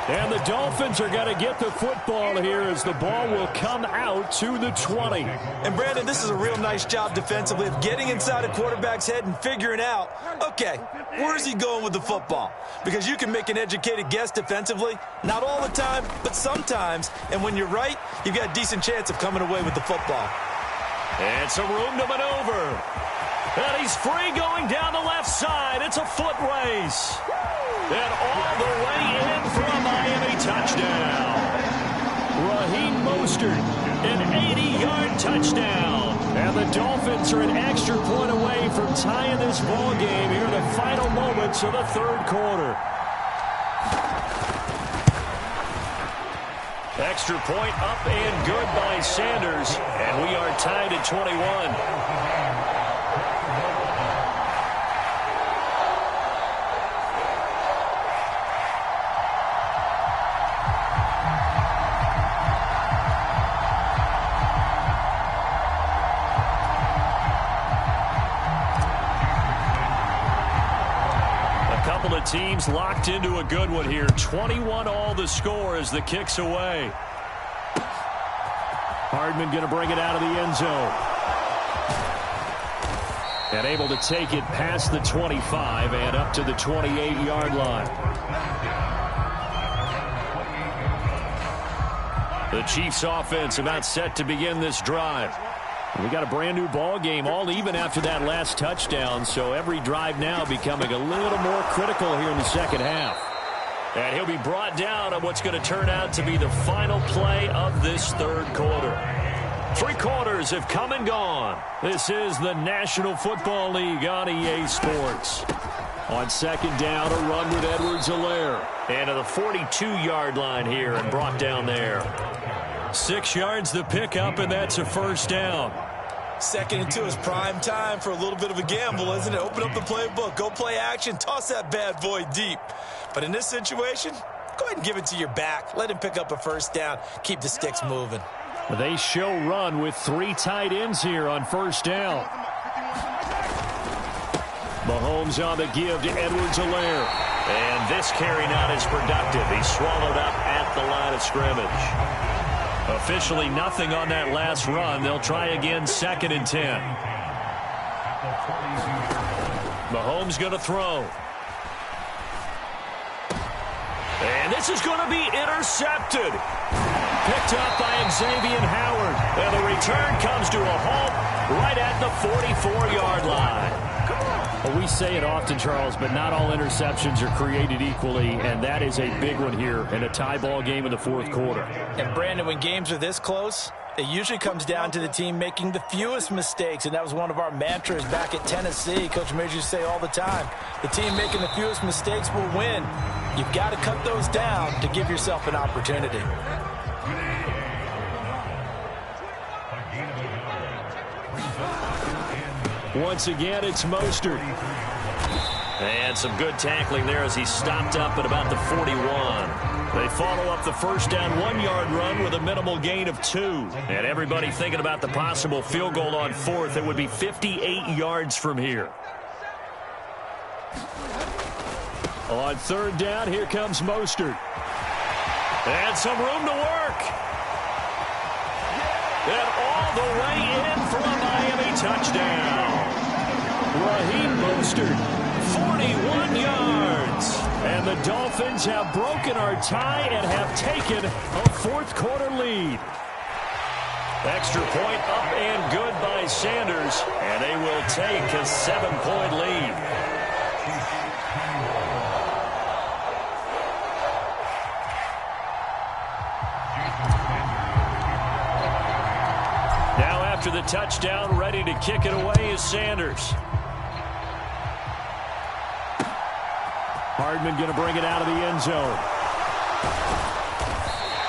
And the Dolphins are going to get the football here as the ball will come out to the 20. And, Brandon, this is a real nice job defensively of getting inside a quarterback's head and figuring out, okay, where is he going with the football? Because you can make an educated guess defensively, not all the time, but sometimes. And when you're right, you've got a decent chance of coming away with the football. And some room to maneuver. And he's free going down the left side. It's a foot race. And all the way in for a Miami touchdown. Raheem Mostert, an 80-yard touchdown. And the Dolphins are an extra point away from tying this ball game here in the final moments of the 3rd quarter. Extra point up and good by Sanders. And we are tied at 21. Teams locked into a good one here. 21 all the score as the kick's away. Hardman going to bring it out of the end zone. And able to take it past the 25 and up to the 28-yard line. The Chiefs offense about set to begin this drive. We got a brand new ball game, all even after that last touchdown, so every drive now becoming a little more critical here in the 2nd half. And he'll be brought down on what's going to turn out to be the final play of this 3rd quarter. Three quarters have come and gone. This is the National Football League on EA Sports. On second down, a run with Edwards-Helaire. And to the 42-yard line here and brought down there. 6 yards the pickup, and that's a first down. Second and 2 is prime time for a little bit of a gamble, isn't it? Open up the playbook, go play action, toss that bad boy deep. But in this situation, go ahead and give it to your back. Let him pick up a first down. Keep the sticks moving. They show run with 3 tight ends here on first down. Mahomes on the give to Edwards-Helaire. And this carry not as productive. He's swallowed up at the line of scrimmage. Officially nothing on that last run. They'll try again, 2nd and 10. Mahomes going to throw. And this is going to be intercepted. Picked up by Xavier Howard. And the return comes to a halt right at the 44-yard line. Well, we say it often, Charles, but not all interceptions are created equally, and that is a big one here in a tie ball game in the fourth quarter. And, Brandon, when games are this close, it usually comes down to the team making the fewest mistakes, and that was one of our mantras back at Tennessee. Coach Major used to say all the time, the team making the fewest mistakes will win. You've got to cut those down to give yourself an opportunity. Once again, it's Mostert. And some good tackling there as he stopped up at about the 41. They follow up the first down 1-yard run with a minimal gain of 2. And everybody thinking about the possible field goal on 4th. It would be 58 yards from here. On 3rd down, here comes Mostert. And some room to work. And all the way in for a Miami touchdown. Raheem Mostert, 41 yards. And the Dolphins have broken our tie and have taken a fourth-quarter lead. Extra point up and good by Sanders. And they will take a 7-point lead. Now after the touchdown, ready to kick it away is Sanders. Hardman going to bring it out of the end zone.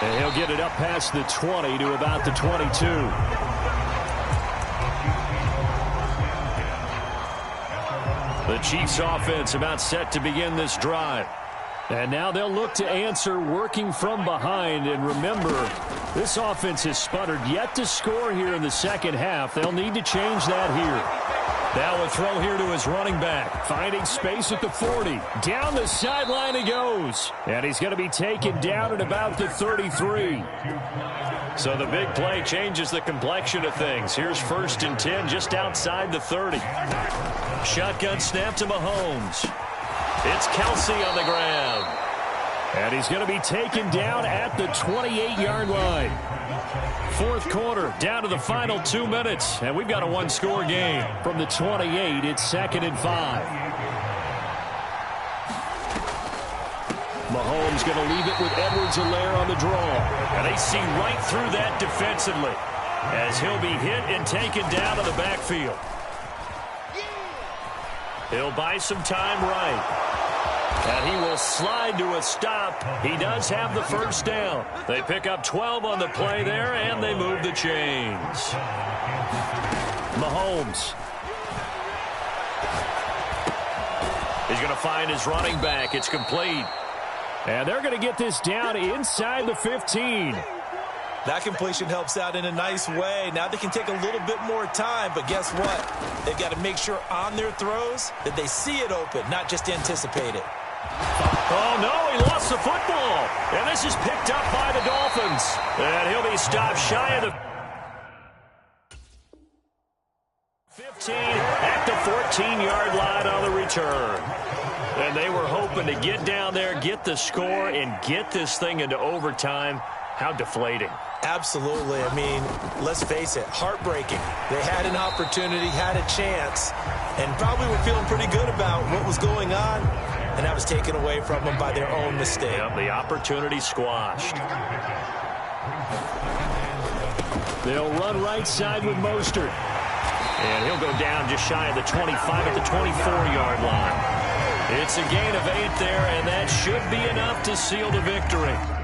And he'll get it up past the 20 to about the 22. The Chiefs offense about set to begin this drive. And now they'll look to answer working from behind. And remember, this offense has sputtered yet to score here in the second half. They'll need to change that here. Now a throw here to his running back. Finding space at the 40. Down the sideline he goes. And he's going to be taken down at about the 33. So the big play changes the complexion of things. Here's 1st and 10 just outside the 30. Shotgun snap to Mahomes. It's Kelsey on the ground. And he's going to be taken down at the 28-yard line. Fourth quarter, down to the final 2 minutes. And we've got a one-score game. From the 28, it's 2nd and 5. Mahomes going to leave it with Edwards-Helaire on the draw. And they see right through that defensively as he'll be hit and taken down to the backfield. He'll buy some time right. And he will slide to a stop. He does have the first down. They pick up 12 on the play there, and they move the chains. Mahomes. He's going to find his running back. It's complete. And they're going to get this down inside the 15. That completion helps out in a nice way. Now they can take a little bit more time, but guess what? They've got to make sure on their throws that they see it open, not just anticipate it. Oh, no, he lost the football. And this is picked up by the Dolphins. And he'll be stopped shy of the 15 at the 14-yard line on the return. And they were hoping to get down there, get the score, and get this thing into overtime. How deflating. Absolutely. I mean, let's face it, heartbreaking. They had an opportunity, had a chance, and probably were feeling pretty good about what was going on, and that was taken away from them by their own mistake. Yep, the opportunity squashed. They'll run right side with Mostert. And he'll go down just shy of the 25 at the 24-yard line. It's a gain of 8 there, and that should be enough to seal the victory.